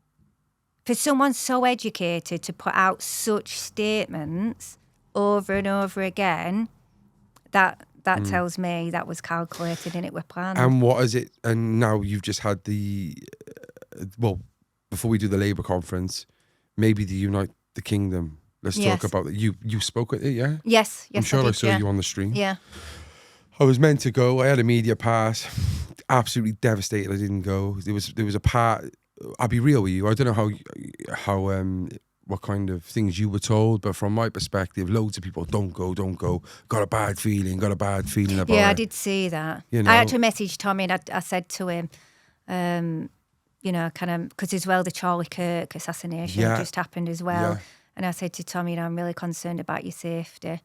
For someone so educated to put out such statements over and over again, that tells me that was calculated and it was planned. And what is it? And now you've just had the, before we do the Labour conference, maybe the Unite the Kingdom. Let's talk about it. You spoke at it, yeah? Yes, I'm sure I saw you on the stream. Yeah. I was meant to go. I had a media pass. Absolutely devastated I didn't go. There was a part. I'll be real with you. I don't know how what kind of things you were told, but from my perspective, loads of people don't go. Got a bad feeling about it. Yeah, I did see that. I actually messaged Tommy and I said to him, kind of, because as well the Charlie Kirk assassination just happened as well. Yeah. And I said to Tommy, I'm really concerned about your safety.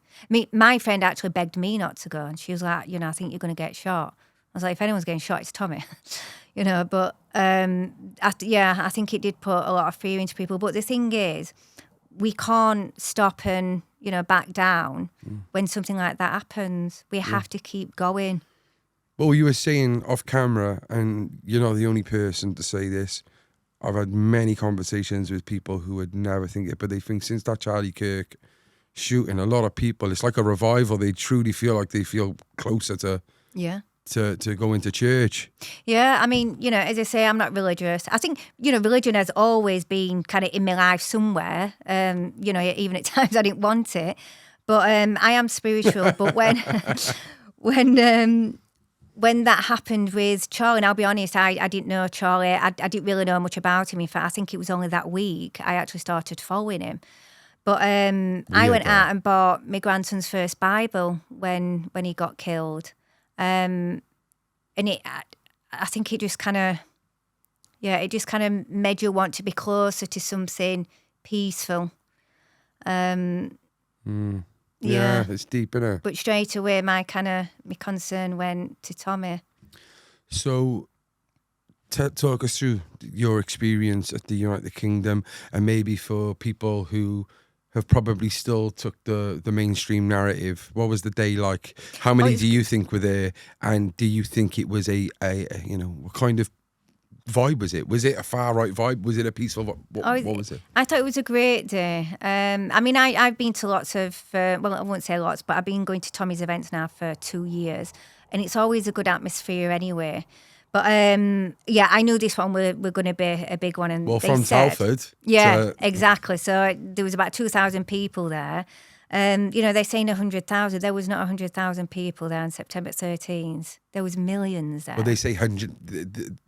My friend actually begged me not to go, and she was like, I think you're going to get shot. I was like, if anyone's getting shot, it's Tommy. But I think it did put a lot of fear into people. But the thing is, we can't stop and, back down when something like that happens. We have to keep going. Well, you were saying off camera, and you're not the only person to say this, I've had many conversations with people who would never think it, but they think since that Charlie Kirk shooting, a lot of people, it's like a revival. They truly feel like they feel closer to go into church. Yeah, I mean, as I say, I'm not religious. I think, religion has always been kind of in my life somewhere. Even at times I didn't want it. But I am spiritual. But when that happened with Charlie, and I'll be honest, I didn't know Charlie. I didn't really know much about him. In fact, I think it was only that week I actually started following him. But I went out and bought my grandson's first Bible when he got killed. And I think it just kind of made you want to be closer to something peaceful. Yeah, it's deep, innit? But straight away, my concern went to Tommy. So, talk us through your experience at the United Kingdom, and maybe for people who have probably still took the mainstream narrative. What was the day like? How many do you think were there? And do you think it was a what kind of vibe was it? Was it a far right vibe? Was it a peaceful vibe? What was it? I thought it was a great day. I've been to lots of, I won't say lots, but I've been going to Tommy's events now for 2 years. And it's always a good atmosphere anyway. But I knew this one were going to be a big one. And from Telford. Yeah, exactly. So there was about 2,000 people there. They're saying 100,000. There was not 100,000 people there on September 13th. There was millions there. Well, they say 100.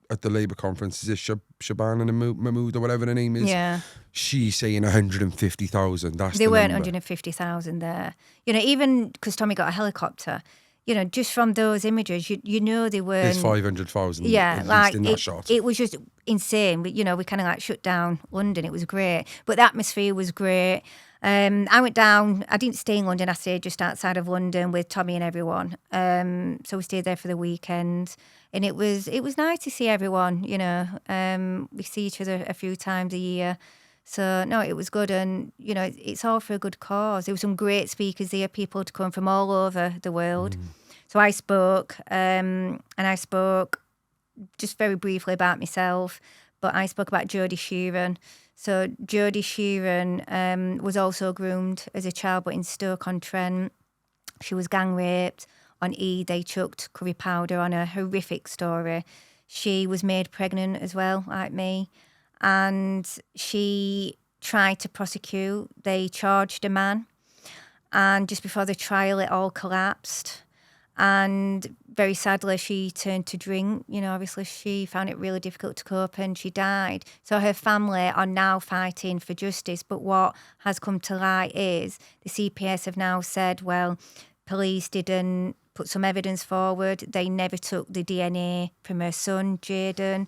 At the Labour conference, is it Shabana Mahmood or whatever the name is? Yeah. She's saying 150,000. That's There the weren't number. 150,000 there. Even because Tommy got a helicopter, just from those images, they weren't. There's 500,000. Yeah, at like least in that shot. it was just insane. We kind of like shut down London. It was great, but the atmosphere was great. I went down. I didn't stay in London. I stayed just outside of London with Tommy and everyone. So we stayed there for the weekend, and it was nice to see everyone. We see each other a few times a year. So no, it was good, and it's all for a good cause. There were some great speakers there, people to come from all over the world. So I spoke, and I spoke just very briefly about myself, but I spoke about Jodie Sheeran. So Jodie Sheeran was also groomed as a child, but in Stoke-on-Trent. She was gang raped. On E, they chucked curry powder on her. Horrific story. She was made pregnant as well, like me. And she tried to prosecute. They charged a man. And just before the trial, it all collapsed. And very sadly, she turned to drink. Obviously, she found it really difficult to cope and she died. So her family are now fighting for justice. But what has come to light is the CPS have now said, well, police didn't put some evidence forward. They never took the DNA from her son, Jaden.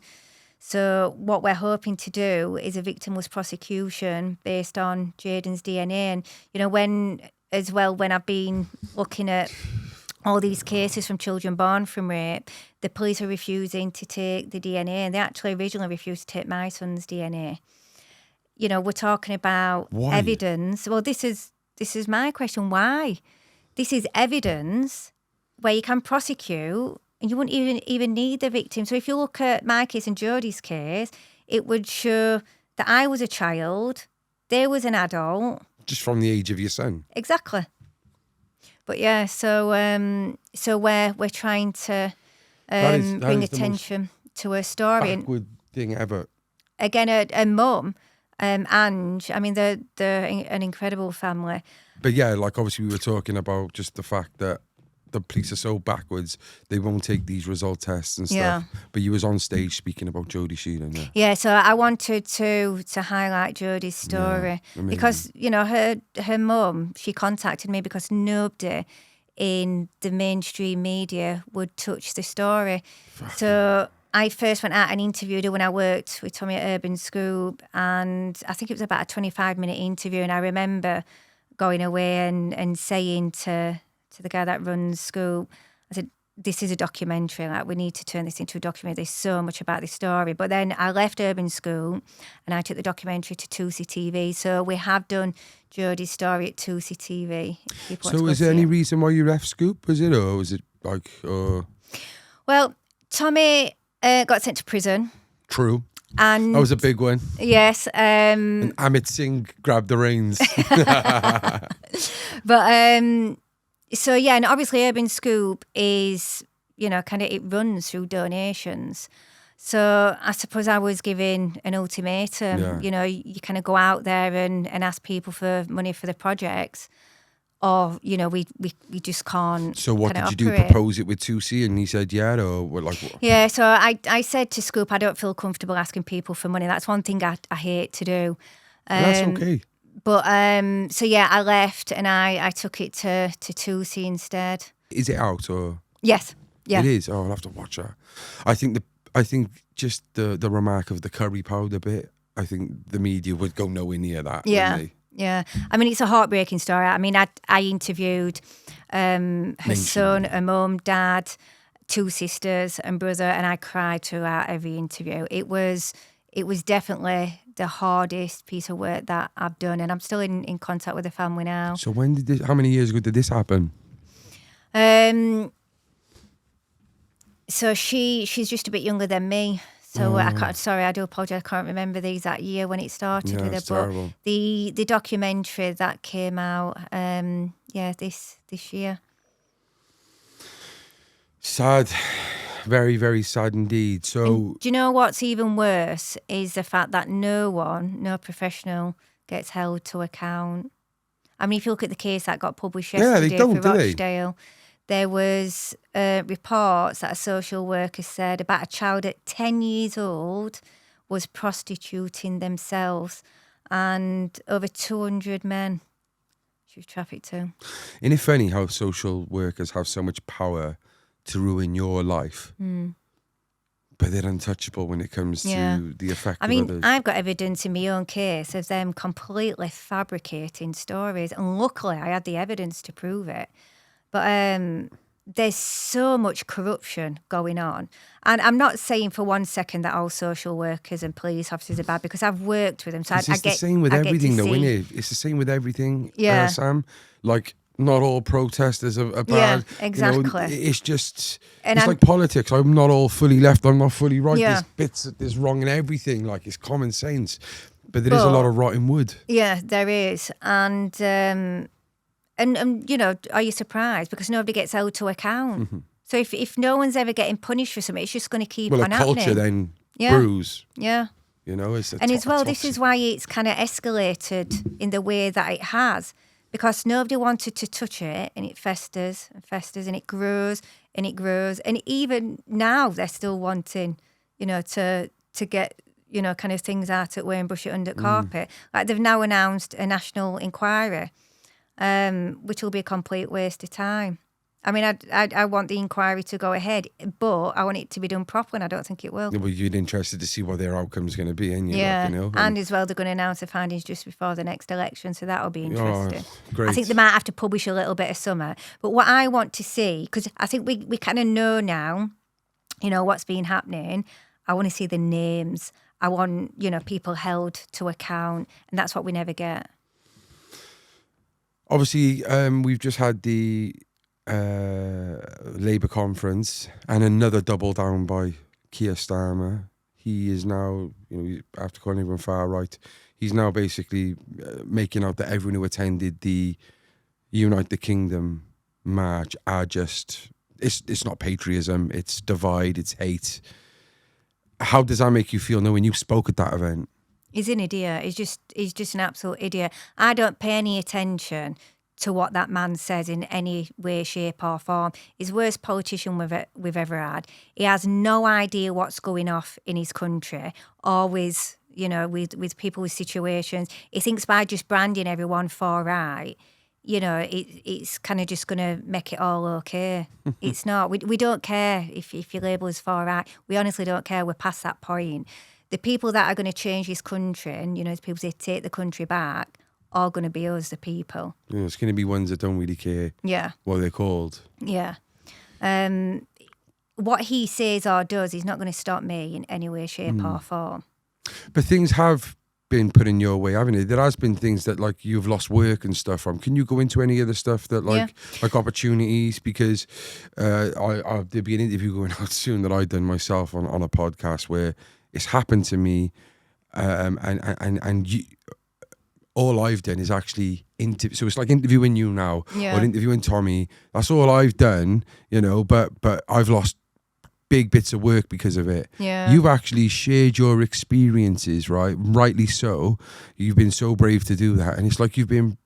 So what we're hoping to do is a victimless prosecution based on Jaden's DNA. And, when I've been looking at all these cases from children born from rape, the police are refusing to take the DNA, and they actually originally refused to take my son's DNA. We're talking about Why? evidence. Well, this is my question. Why? This is evidence where you can prosecute, and you wouldn't even need the victim. So if you look at my case and Jodie's case, it would show that I was a child, there was an adult. Just from the age of your son. Exactly. But yeah, so we're trying to bring attention to her story. Backward thing ever. Again, her mum, Ange. I mean, they're an incredible family. But yeah, like obviously we were talking about just the fact that the police are so backwards, they won't take these result tests and stuff. Yeah. But you was on stage speaking about Jodie Sheeran. Yeah. Yeah, so I wanted to highlight Jodie's story because her mum, she contacted me because nobody in the mainstream media would touch the story. So I first went out and interviewed her when I worked with Tommy at Urban Scoop, and I think it was about a 25-minute interview, and I remember going away and saying to the guy that runs Scoop, I said, this is a documentary, like we need to turn this into a documentary. There's so much about this story. But then I left Urban Scoop and I took the documentary to 2C TV. So we have done Jodie's story at 2C TV. So is there any reason why you left Scoop? Was it, or was it like... Well, Tommy got sent to prison. True. And that was a big one. Yes. And Amit Singh grabbed the reins. But... So, yeah, and obviously Urban Scoop is, it runs through donations. So I suppose I was given an ultimatum. Yeah. You kind of go out there and ask people for money for the projects, or, we just can't. So what did you do, operate. propose it with 2C and he said yeah, or what, like what? Yeah, so I said to Scoop, I don't feel comfortable asking people for money. That's one thing I hate to do. That's okay. But, so yeah, I left and I took it to 2C instead. Is it out or? Yes. Yeah. It is? Oh, I'll have to watch that. I think just the remark of the curry powder bit, I think the media would go nowhere near that. Yeah. Wouldn't they? Yeah. I mean, it's a heartbreaking story. I mean, I interviewed her son, her mum, dad, 2 sisters and brother, and I cried throughout every interview. It was definitely the hardest piece of work that I've done, and I'm still in contact with the family now. So how many years ago did this happen? So she's just a bit younger than me. So I do apologise, I can't remember the exact year when it started with her. It's But terrible. the documentary that came out, this year. Sad. Very, very sad indeed. So And do you know what's even worse is the fact that no professional gets held to account. I mean, if you look at the case that got published Yeah, yesterday they don't, for do they? Rochdale, there was reports that a social worker said about a child at 10 years old was prostituting themselves, and over 200 men she was trafficked to. Isn't it funny how social workers have so much power to ruin your life, but they're untouchable when it comes to the effect of others? I've got evidence in my own case of them completely fabricating stories, and luckily I had the evidence to prove it. But there's so much corruption going on. And I'm not saying for one second that all social workers and police officers are bad, because I've worked with them. So It's the same with everything, though, isn't it? It's the same with everything, Yeah. Sam. Like, not all protesters are bad. Yeah, exactly. You know, it's just, And it's like politics. I'm not all fully left, I'm not fully right. Yeah. There's bits that there's wrong in everything. Like, it's common sense. But there is a lot of rotten wood. Yeah, there is. And you know, are you surprised? Because nobody gets held to account. So if no one's ever getting punished for something, it's just going to keep Well, on a happening. culture then Yeah. brews. Yeah. You know, it's And as well, this is why it's kind of escalated in the way that it has, because nobody wanted to touch it, and it festers and festers, and it grows and it grows. And even now they're still wanting, you know, to get, you know, kind of things out of the way and brush it under the carpet. Like, they've now announced a national inquiry, which will be a complete waste of time. I mean, I want the inquiry to go ahead, but I want it to be done properly, and I don't think it will. Well, you're interested to see what their outcome's going to be, ain't you? Yeah, Like, you know? and as well, they're going to announce the findings just before the next election, so that'll be interesting. Great. I think they might have to publish a little bit of summer. But what I want to see, because I think we kind of know now, you know, what's been happening. I want to see the names. I want, you know, people held to account, and that's what we never get. Obviously, we've just had the Labour conference and another double down by Keir Starmer. He is now, you know, after calling everyone far right, he's now basically making out that everyone who attended the Unite the Kingdom march are just, it's not patriotism, it's divide, it's hate. How does that make you feel knowing you spoke at that event? He's an idiot. He's just an absolute idiot. I don't pay any attention to what that man says in any way, shape or form. He's the worst politician we've ever had. He has no idea what's going off in his country, or with, you know, with people with situations. He thinks by just branding everyone far right, you know, it's kind of just going to make it all okay. It's not. We don't care if you label us far right. We honestly don't care. We're past that point. The people that are going to change this country, and, you know, the people that take the country back, are going to be us, the people. You know, it's going to be ones that don't really care what they're called. Yeah. What he says or does is not going to stop me in any way, shape or form. But things have been put in your way, haven't they? There has been things that, like, you've lost work and stuff from. Can you go into any of the stuff that, like opportunities? Because there'll be an interview going out soon that I've done myself on a podcast where it's happened to me, and you, all I've done is actually so it's like interviewing you now, or interviewing Tommy. That's all I've done, you know. But I've lost big bits of work because of it. Yeah. You've actually shared your experiences, right? Rightly so. You've been so brave to do that, and it's like you've been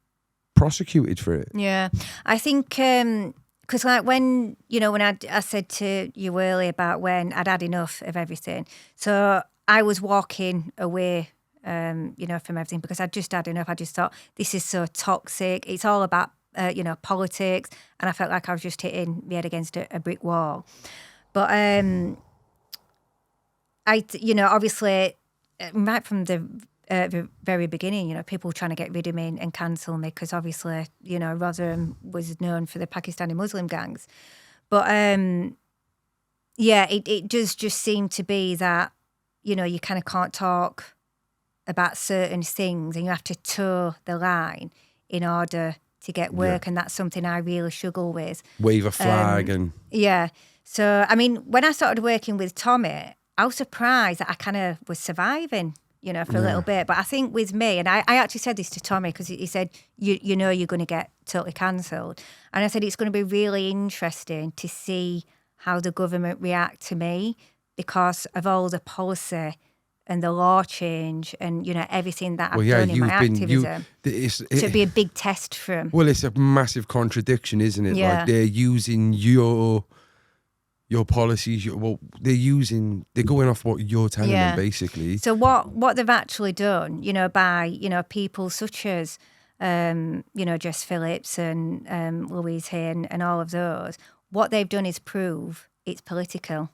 prosecuted for it. Yeah, I think because like when I said to you earlier about when I'd had enough of everything, so I was walking away. From everything, because I just had enough. I just thought, this is so toxic. It's all about, politics. And I felt like I was just hitting my head against a brick wall. But obviously, right from the very beginning, people were trying to get rid of me and cancel me, because obviously, Rotherham was known for the Pakistani Muslim gangs. But it does just seem to be that, you kind of can't talk about certain things, and you have to toe the line in order to get work, and that's something I really struggle with. Wave a flag and... Yeah. So, I mean, when I started working with Tommy, I was surprised that I kind of was surviving, for a little bit. But I think with me, and I actually said this to Tommy, because he said, you know you're going to get totally cancelled. And I said, it's going to be really interesting to see how the government react to me, because of all the policy and the law change and, everything that I've Well, yeah, done in my you've been activism. So it'd be a big test for them. well, it's a massive contradiction, isn't it? Yeah. Like they're using your policies. They're going off what you're telling them, basically. So what they've actually done, by people such as Jess Phillips and Louise Hay and all of those, what they've done is prove it's political.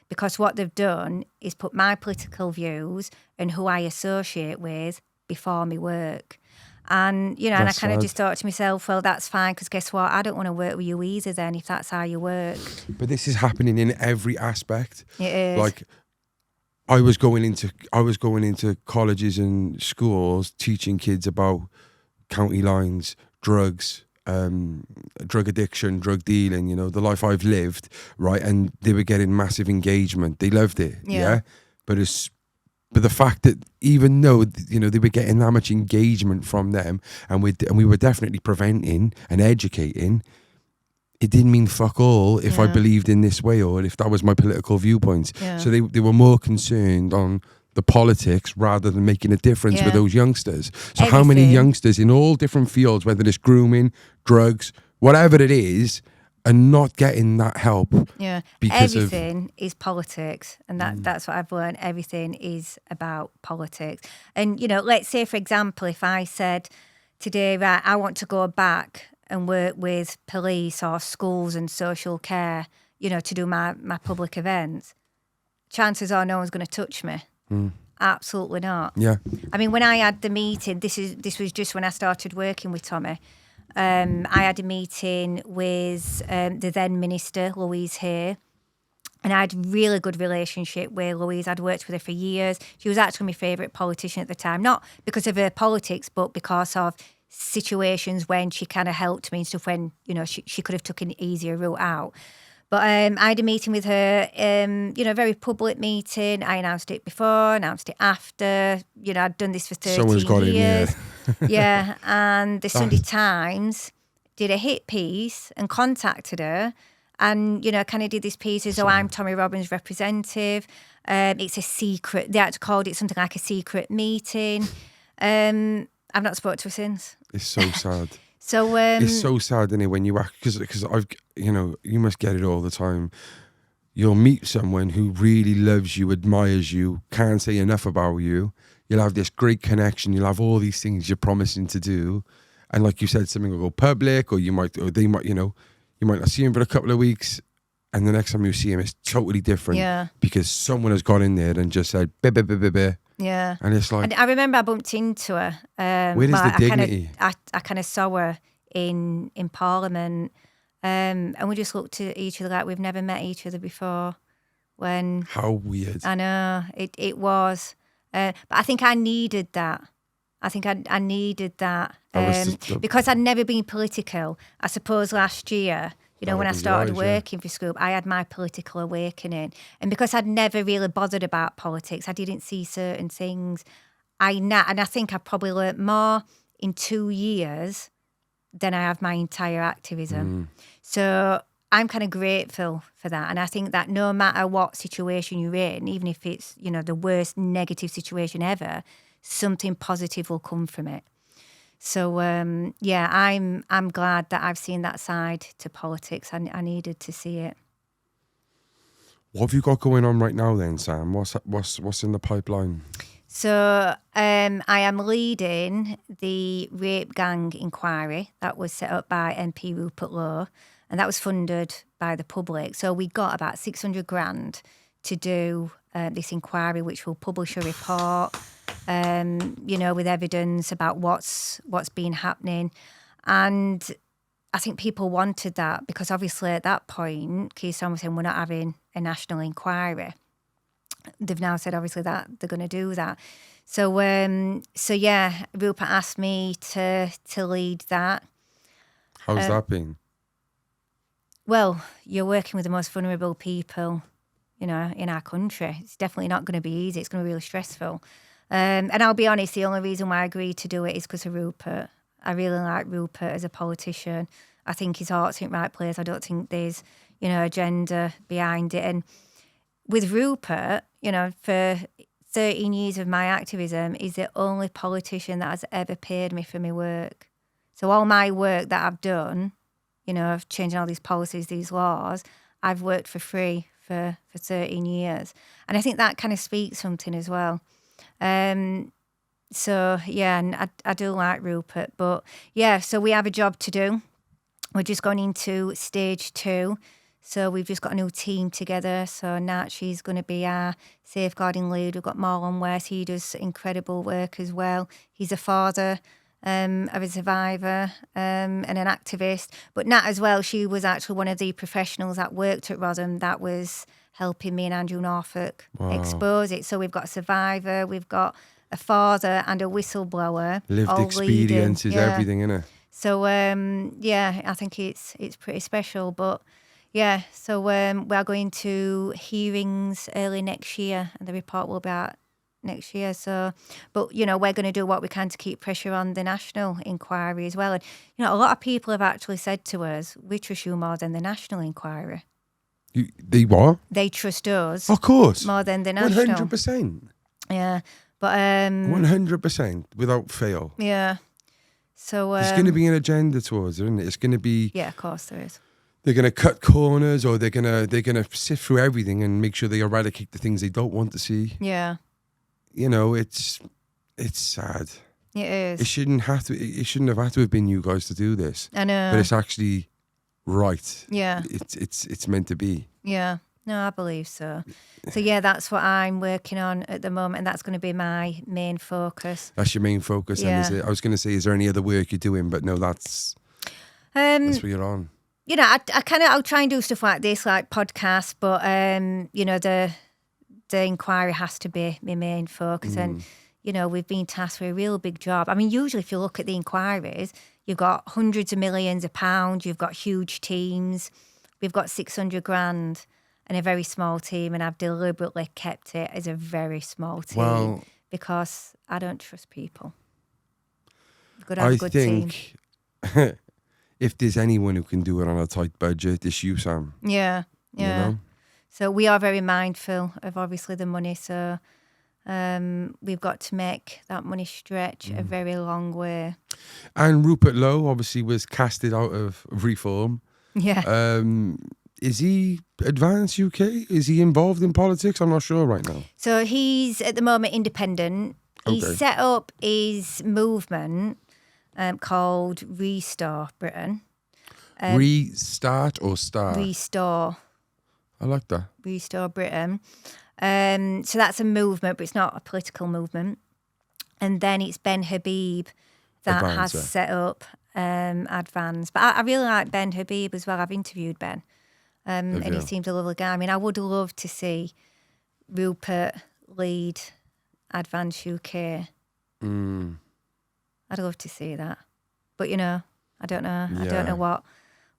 Because what they've done is put my political views and who I associate with before my work. And, and I kind of just thought to myself, well, that's fine, because guess what? I don't want to work with you either then, if that's how you work. But this is happening in every aspect. It is. Like, I was going into colleges and schools teaching kids about county lines, drugs, drug addiction, drug dealing, the life I've lived, right? And they were getting massive engagement. They loved it, yeah? But the fact that even though, they were getting that much engagement from them and we were definitely preventing and educating, it didn't mean fuck all if I believed in this way or if that was my political viewpoints. Yeah. So they were more concerned on the politics rather than making a difference with those youngsters. So how many youngsters in all different fields, whether it's grooming, drugs, whatever it is, are not getting that help? Yeah, because everything is politics, and that's what I've learned. Everything is about politics. And, let's say, for example, if I said today, right, I want to go back and work with police or schools and social care, to do my public events, chances are no one's going to touch me. Absolutely not. Yeah. I mean, when I had the meeting, this was just when I started working with Tommy. I had a meeting with the then minister, Louise Hay, and I had a really good relationship with Louise. I'd worked with her for years. She was actually my favourite politician at the time, not because of her politics, but because of situations when she kind of helped me and stuff when, she could have took an easier route out. But I had a meeting with her, a very public meeting. I announced it before, announced it after. I'd done this for 13 Someone's got years. In there. Yeah, and the Sunday Times did a hit piece and contacted her and, kind of did this piece as though I'm Tommy Robbins' representative. It's a secret. They actually called it something like a secret meeting. I've not spoken to her since. It's so sad. So it's so sad, isn't it, when you act, because I've, you must get it all the time. You'll meet someone who really loves you, admires you, can't say enough about you. You'll have this great connection. You'll have all these things you're promising to do, and like you said, something will go public, or they might, you might not see him for a couple of weeks, and the next time you see him, it's totally different. Yeah. Because someone has got in there and just said, "Beh." Yeah. And it's like, and I remember I bumped into her. where is the dignity? I kind of saw her in Parliament, and we just looked at each other like we've never met each other before. How weird. I know, it was. But I think I needed that. I think I needed that because I'd never been political. I suppose last year, when I started working for Scoop, I had my political awakening. And because I'd never really bothered about politics, I didn't see certain things. And I think I probably learnt more in 2 years than I have my entire activism. So I'm kind of grateful for that. And I think that no matter what situation you're in, even if it's, the worst negative situation ever, something positive will come from it. So, I'm glad that I've seen that side to politics. I needed to see it. What have you got going on right now then, Sam? What's in the pipeline? So, I am leading the rape gang inquiry that was set up by MP Rupert Lowe, and that was funded by the public. So we got about 600 grand to do this inquiry, which will publish a report, with evidence about what's been happening. And I think people wanted that because obviously at that point, Keir Starmer was saying we're not having a national inquiry. They've now said obviously that they're going to do that. So Rupert asked me to lead that. How's that been? Well, you're working with the most vulnerable people, in our country. It's definitely not going to be easy. It's going to be really stressful. And I'll be honest, the only reason why I agreed to do it is because of Rupert. I really like Rupert as a politician. I think his heart's in the right place. I don't think there's, agenda behind it. And with Rupert, for 13 years of my activism is the only politician that has ever paid me for my work. So all my work that I've done, of changing all these policies, these laws, I've worked for free for 13 years. And I think that kind of speaks something as well. So, yeah, and I do like Rupert. But, yeah, so we have a job to do. We're just going into stage 2. So we've just got a new team together. So Nat, she's going to be our safeguarding lead. We've got Marlon West. He does incredible work as well. He's a father of a survivor and an activist. But Nat as well, she was actually one of the professionals that worked at Rodham that was helping me and Andrew Norfolk expose it. So we've got a survivor, we've got a father and a whistleblower. Lived experience is everything, innit? So, I think it's pretty special. But, yeah, so we are going to hearings early next year, and the report will be out next year. So, but, we're going to do what we can to keep pressure on the national inquiry as well. And, a lot of people have actually said to us, we trust you more than the national inquiry. They what? They trust us. Of course. More than the national. 100%. Yeah. But 100% without fail. Yeah. So there's going to be an agenda towards it, isn't it? It's going to be. Yeah, of course there is. They're going to cut corners, or they're going to sift through everything and make sure they eradicate the things they don't want to see. Yeah. It's sad. It is. It shouldn't have to have been you guys to do this. I know. But it's actually right. Yeah. It's meant to be. Yeah. No, I believe so. So, yeah, that's what I'm working on at the moment, and that's going to be my main focus. That's your main focus, then, is it? I was going to say, is there any other work you're doing? But no, that's what you're on. I'll try and do stuff like this, like podcasts, but, the inquiry has to be my main focus. And, we've been tasked with a real big job. I mean, usually if you look at the inquiries, you've got hundreds of millions of pounds, you've got huge teams, we've got 600 grand. And a very small team, and I've deliberately kept it as a very small team because I don't trust people. You've got to have a good team. If there's anyone who can do it on a tight budget, it's you, Sam. Yeah. So we are very mindful of obviously the money. So we've got to make that money stretch a very long way. And Rupert Lowe obviously was casted out of Reform. Yeah. Is he Advance UK? Is he involved in politics? I'm not sure right now. So he's at the moment independent. Okay. He set up his movement called Restore Britain. Restart or Star? Restore. I like that. Restore Britain. So that's a movement, but it's not a political movement. And then it's Ben Habib that has set up Advance. But I really like Ben Habib as well. I've interviewed Ben. And he seems a lovely guy. I mean, I would love to see Rupert lead Advance UK. I'd love to see that. But, I don't know. Yeah. I don't know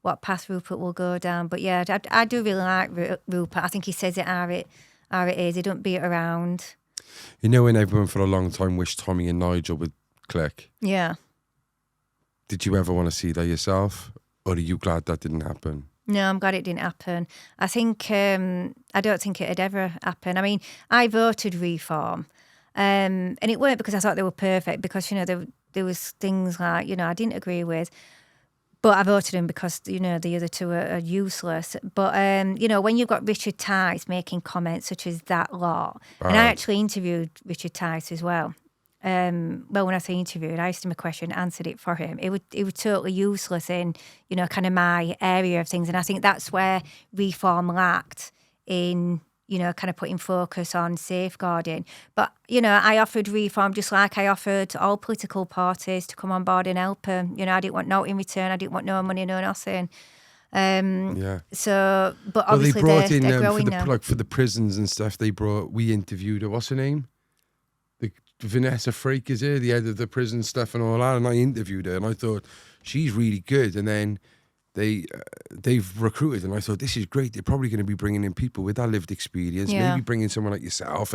what path Rupert will go down. But, yeah, I do really like Rupert. I think he says it how it is. He don't beat around. When everyone for a long time wished Tommy and Nigel would click. Yeah. Did you ever want to see that yourself? Or are you glad that didn't happen? No, I'm glad it didn't happen. I think, I don't think it'd ever happen. I mean, I voted Reform, and it weren't because I thought they were perfect, because, there was things like, I didn't agree with, but I voted them because, the other two are useless. But, when you've got Richard Tice making comments such as that lot, and I actually interviewed Richard Tice as well. When I say interviewed, I asked him a question, answered it for him. It was totally useless in, kind of my area of things. And I think that's where Reform lacked in, kind of putting focus on safeguarding. But, I offered Reform just like I offered all political parties to come on board and help them. I didn't want no in return. I didn't want no money, no nothing. So, but obviously they brought in they're growing now. For the prisons and stuff. We interviewed her. What's her name? Vanessa Frake is here, the head of the prison stuff and all that, and I interviewed her and I thought she's really good. And then they've recruited, and I thought this is great. They're probably going to be bringing in people with that lived experience, maybe bringing someone like yourself.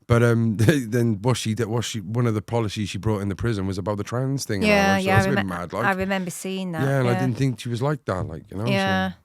But then one of the policies she brought in the prison was about the trans thing. Yeah, I remember seeing that. Yeah, and I didn't think she was like that, Yeah. So.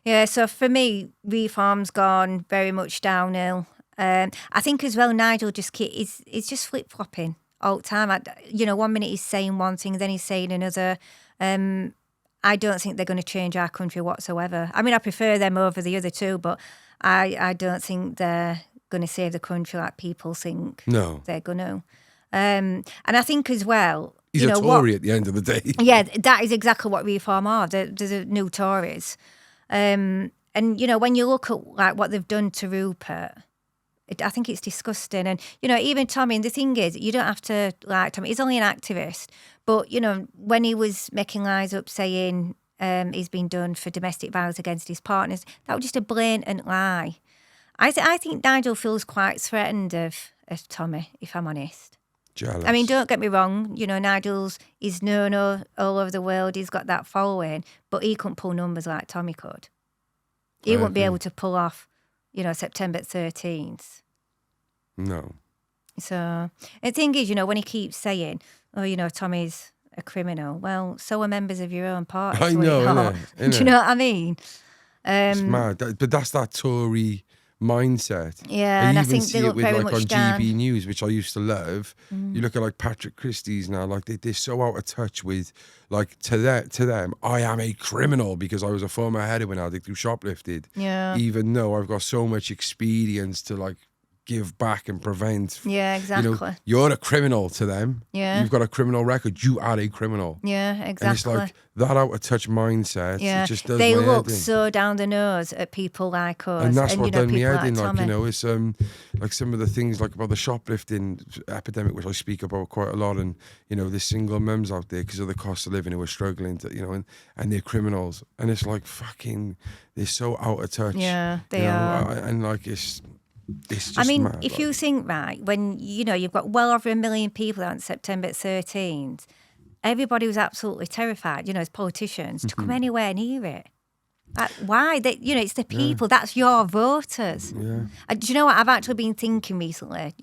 Yeah, so for me, Reform's gone very much downhill. I think as well, Nigel he's just flip flopping all the time. 1 minute he's saying one thing, then he's saying another. I don't think they're going to change our country whatsoever. I mean, I prefer them over the other two, but I don't think they're going to save the country like people think they're going to. And I think as well, he's a Tory at the end of the day. Yeah, that is exactly what Reform are. They're the new Tories. And when you look at like what they've done to Rupert, I think it's disgusting. And even Tommy. And the thing is, you don't have to like Tommy. He's only an activist, but when he was making lies up saying he's been done for domestic violence against his partners, that was just a blatant lie. I think Nigel feels quite threatened of Tommy, if I'm honest. Jealous. I mean, don't get me wrong. He's known all over the world. He's got that following, but he couldn't pull numbers like Tommy could. He wouldn't be able to pull off, September 13th. No. So, the thing is, when he keeps saying, oh, Tommy's a criminal, well, so are members of your own party. I know, innit? Do you know what I mean? It's mad. But that's that Tory mindset. Yeah, and I think see they it look with very like much on down. GB News, which I used to love. You look at like Patrick Christie's now, like they're so out of touch with like to them, I am a criminal because I was a former heroin addict who shoplifted. Yeah. Even though I've got so much experience to like give back and prevent. Yeah, exactly. You're a criminal to them. Yeah. You've got a criminal record. You are a criminal. Yeah, exactly. And it's like that out of touch mindset. Yeah, it just does they my look head in. so down the nose at people like us, And that's what done me people head in. Like, Tommy. it's like some of the things like about the shoplifting epidemic, which I speak about quite a lot, and there's single mums out there because of the cost of living who are struggling to, and they're criminals, and it's like fucking, they're so out of touch. Yeah, they are. And like it's just I mean, mad, if like. you think, right, when, you've got well over 1 million people on September 13th, everybody was absolutely terrified, as politicians, to come anywhere near it. Like, why? It's the people. That's your voters. Yeah. Do you know what? I've actually been thinking recently,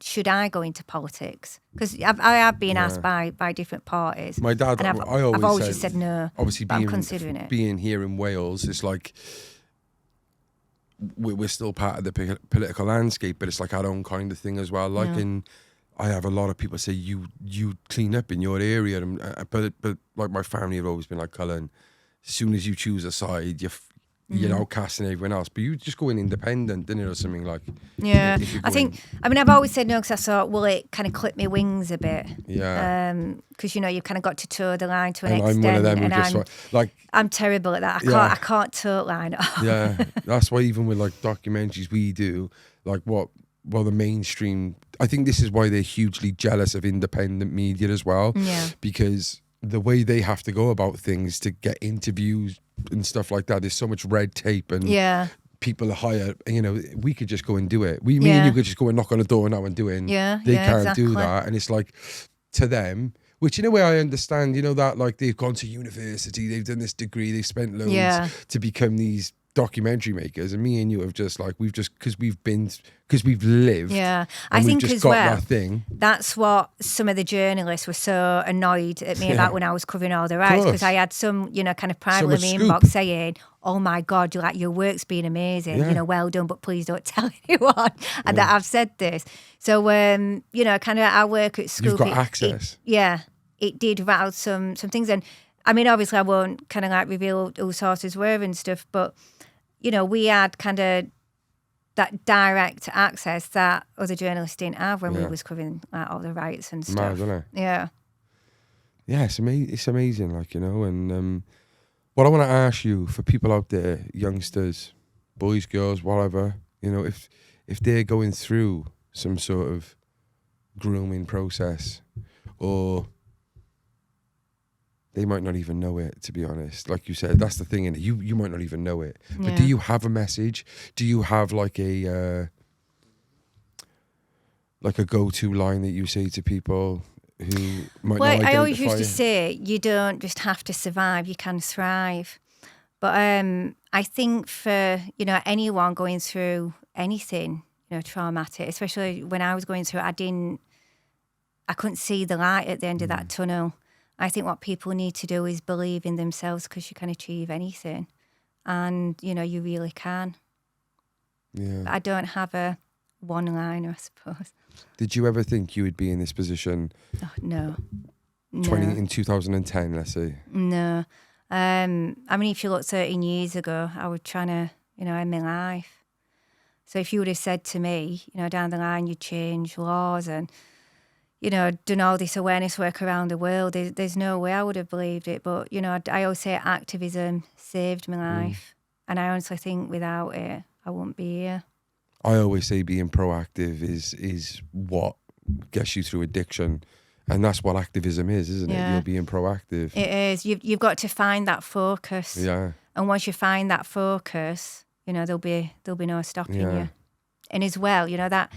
should I go into politics? Because I have been asked by different parties. My dad, and I've always just said no. Obviously, I'm considering it. Being here in Wales, it's like we're still part of the political landscape, but it's like our own kind of thing as well. Like, and I have a lot of people say you clean up in your area, but like my family have always been like, Cullen, as soon as you choose a side, you're outcasting everyone else. But you just go in independent, didn't it, or something like? Yeah, I've always said no because I thought, will it kind of clip my wings a bit? Yeah. Because you've kind of got to toe the line to an And extent. I'm one of them who and just like I'm terrible at that. I can't toe line. Yeah, that's why even with like documentaries we do, like the mainstream, I think this is why they're hugely jealous of independent media as well. Yeah. Because the way they have to go about things to get interviews and stuff like that, there's so much red tape and people are hired. We could just go and do it. Me and you could just go and knock on a door now and do it. And they can't do that. And it's like, to them, which in a way I understand, that like they've gone to university, they've done this degree, they've spent loads to become these documentary makers, and me and you have just like because we've lived. Yeah, I think as got well. That thing. That's what some of the journalists were so annoyed at me about when I was covering all the rights, because I had some, kind of privately in my inbox saying, "Oh my God, your work's been amazing. Well done, but please don't tell anyone." And that I've said this. So, kind of our work at school. You've got access. It did rattle some things, and I mean, obviously, I won't kind of like reveal who sources were and stuff, but. We had kind of that direct access that other journalists didn't have when we was covering like all the riots and stuff. Mad, isn't it? Yeah. Yeah, it's amazing, like, and what I want to ask you, for people out there, youngsters, boys, girls, whatever, if they're going through some sort of grooming process, or they might not even know it, to be honest. Like you said, that's the thing, and you might not even know it. Yeah. But do you have a message? Do you have like a go-to line that you say to people who might not identify? I always used to say, you don't just have to survive, you can thrive. But I think for, anyone going through anything, traumatic, especially when I was going through it, I couldn't see the light at the end of that tunnel. I think what people need to do is believe in themselves, because you can achieve anything. And, you really can. Yeah. I don't have a one-liner, I suppose. Did you ever think you would be in this position Oh, no. in 2010, let's say? No. I mean, if you look 13 years ago, I was trying to, end my life. So if you would have said to me, down the line you'd change laws and, done all this awareness work around the world, there's no way I would have believed it. But, I always say activism saved my life. And I honestly think without it, I wouldn't be here. I always say being proactive is what gets you through addiction. And that's what activism is, isn't it? You're being proactive. It is. You've got to find that focus. Yeah. And once you find that focus, there'll be no stopping you. And as well, that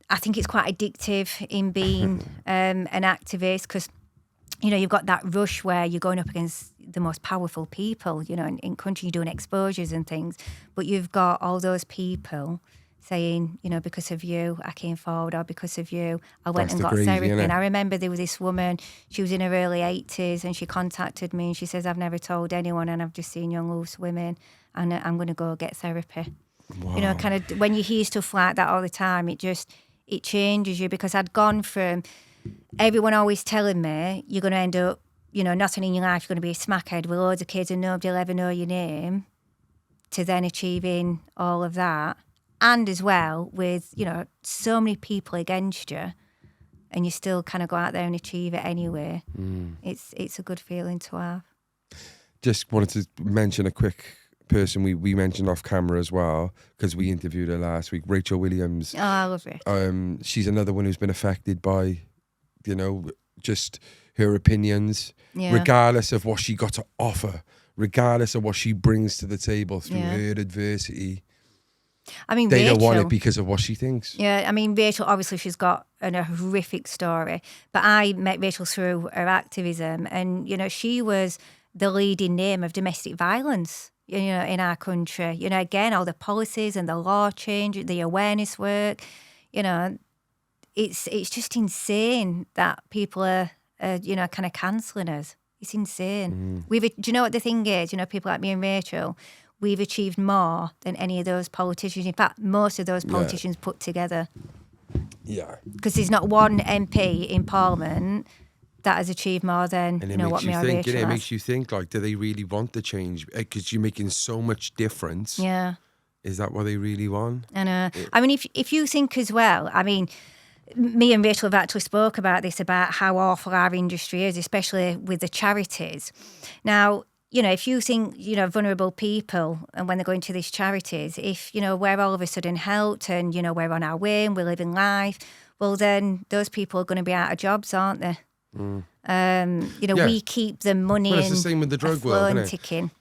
I think it's quite addictive in being an activist because, you've got that rush where you're going up against the most powerful people, in country, you're doing exposures and things, but you've got all those people saying, because of you, I came forward, or because of you, I went and got therapy. And I remember there was this woman, she was in her early 80s, and she contacted me and she says, I've never told anyone and I've just seen young loose women and I'm going to go get therapy. Wow. Kind of when you hear stuff like that all the time, it changes you because I'd gone from everyone always telling me you're going to end up, nothing in your life, you're going to be a smackhead with loads of kids and nobody will ever know your name, to then achieving all of that. And as well with, so many people against you and you still kind of go out there and achieve it anyway. It's a good feeling to have. Just wanted to mention a quick person we mentioned off camera as well, because we interviewed her last week, Rachel Williams. Oh, I love it. She's another one who's been affected by, just her opinions, regardless of what she got to offer, regardless of what she brings to the table through her adversity. I mean, they Rachel, don't want it because of what she thinks. Yeah, I mean, Rachel, obviously she's got a horrific story, but I met Rachel through her activism and, she was the leading name of domestic violence, in our country. Again, all the policies and the law change, the awareness work, it's just insane that people are kind of cancelling us. It's insane. Do you know what the thing is? People like me and Rachel, we've achieved more than any of those politicians. In fact, most of those politicians put together. Yeah. Because there's not one MP in Parliament that has achieved more than, what me or Rachel has. It makes you think, like, do they really want the change? Because you're making so much difference. Yeah. Is that what they really want? I know. I mean, if you think as well, I mean, me and Rachel have actually spoke about this, about how awful our industry is, especially with the charities. Now, if you think, vulnerable people and when they're going to these charities, if, we're all of a sudden helped and, we're on our way and we're living life, well, then those people are going to be out of jobs, aren't they? We keep the money it's the same with the drug world, isn't it? Ticking.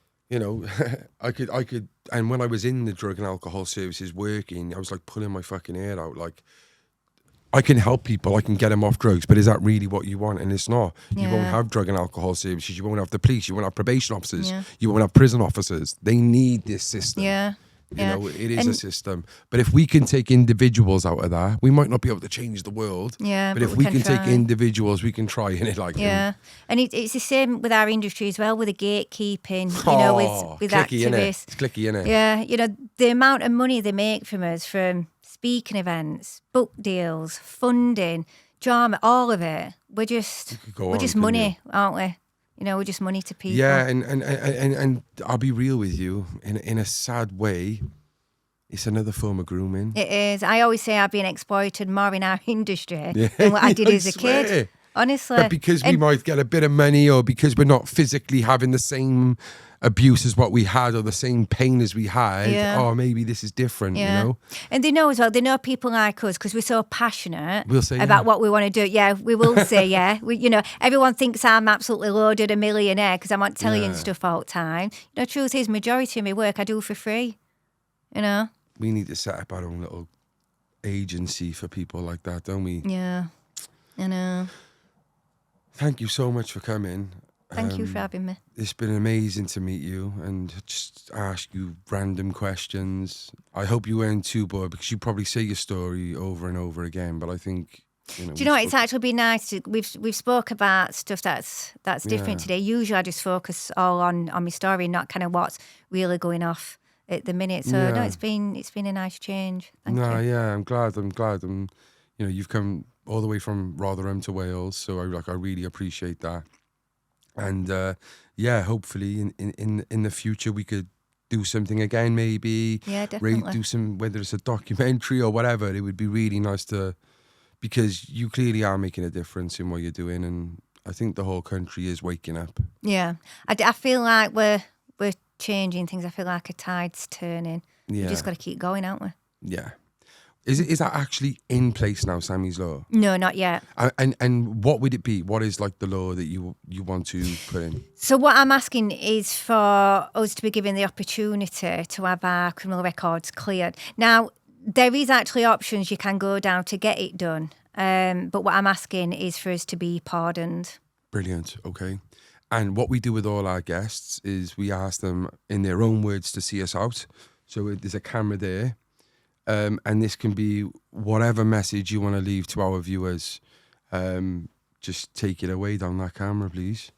I could, and when I was in the drug and alcohol services working, I was like pulling my fucking hair out, like, I can help people, I can get them off drugs, but is that really what you want? And it's not. You won't have drug and alcohol services, you won't have the police, you won't have probation officers, you won't have prison officers. They need this system. It is a system. But if we can take individuals out of that, we might not be able to change the world. But if we can take individuals, we can try. And and it's the same with our industry as well, with the gatekeeping, with clicky, activists. Innit? It's clicky, innit? Yeah, the amount of money they make from us, from speaking events, book deals, funding, drama, all of it. We're just money, aren't we? We're just money to people. Yeah, and I'll be real with you, in a sad way, it's another form of grooming. It is. I always say I've been exploited more in our industry than what I did as a kid. Honestly. But because we might get a bit of money, or because we're not physically having the same abuse as what we had, or the same pain as we had, or maybe this is different, And they know as well, they know people like us, because we're so passionate we'll say, about what we want to do. Yeah, we will say, everyone thinks I'm absolutely loaded, a millionaire, because I'm on telly and stuff all the time. Truth is, majority of my work I do for free, We need to set up our own little agency for people like that, don't we? Yeah, I know. Thank you so much for coming. Thank you for having me. It's been amazing to meet you and just ask you random questions. I hope you weren't too bored, because you probably say your story over and over again, but I think... Do you know what? It's actually been nice. We've spoke about stuff that's different today. Usually I just focus all on my story, not kind of what's really going off at the minute. So no, it's been a nice change. Thank you. Yeah, I'm glad. You've come all the way from Rotherham to Wales, so I really appreciate that. And hopefully in the future we could do something again, maybe. Yeah, definitely. Do some, whether it's a documentary or whatever. It would be really nice to, because you clearly are making a difference in what you're doing, and I think the whole country is waking up. Yeah, I feel like we're changing things. I feel like a tide's turning. Yeah. We just got to keep going, haven't we? Yeah. Is that actually in place now, Sammy's law? No, not yet. And what would it be? What is like the law that you want to put in? So what I'm asking is for us to be given the opportunity to have our criminal records cleared. Now, there is actually options you can go down to get it done. But what I'm asking is for us to be pardoned. Brilliant. Okay. And what we do with all our guests is we ask them in their own words to see us out. So there's a camera there. And this can be whatever message you want to leave to our viewers. Just take it away down that camera, please.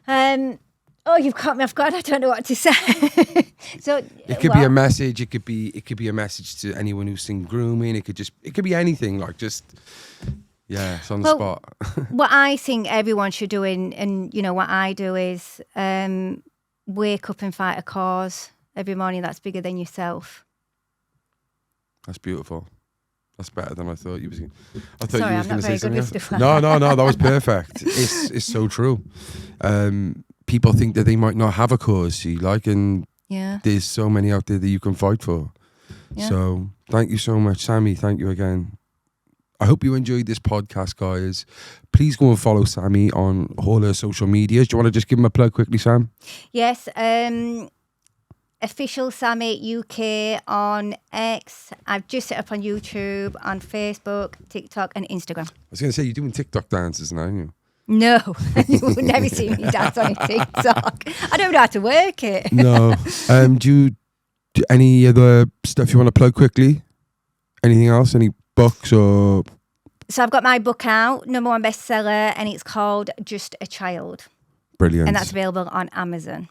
You've caught me off guard. I don't know what to say. So it could be a message. It could be a message to anyone who's seen Grooming. It could be anything. Like just it's on the spot. What I think everyone should do, and what I do is wake up and fight a cause every morning that's bigger than yourself. That's beautiful. That's better than I thought you was. I thought Sorry, you was going to say something else. No, that was perfect. It's so true. People think that they might not have a cause, and there's so many out there that you can fight for. Yeah. So thank you so much, Sammy. Thank you again. I hope you enjoyed this podcast, guys. Please go and follow Sammy on all her social medias. Do you want to just give him a plug quickly, Sam? Yes. Official Sammy UK on X. I've just set up on YouTube, on Facebook, TikTok, and Instagram. I was going to say, you're doing TikTok dances now, aren't you? No, you will never see me dance on TikTok. I don't know how to work it. No. Do any other stuff you want to plug quickly? Anything else? Any books or? So I've got my book out, #1 bestseller, and it's called Just a Child. Brilliant. And that's available on Amazon.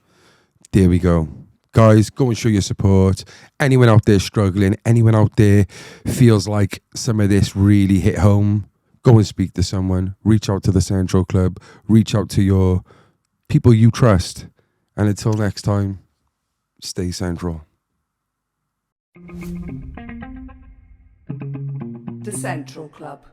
There we go. Guys, go and show your support. Anyone out there struggling, anyone out there feels like some of this really hit home, go and speak to someone. Reach out to the Central Club. Reach out to your people you trust. And until next time, stay Central. The Central Club.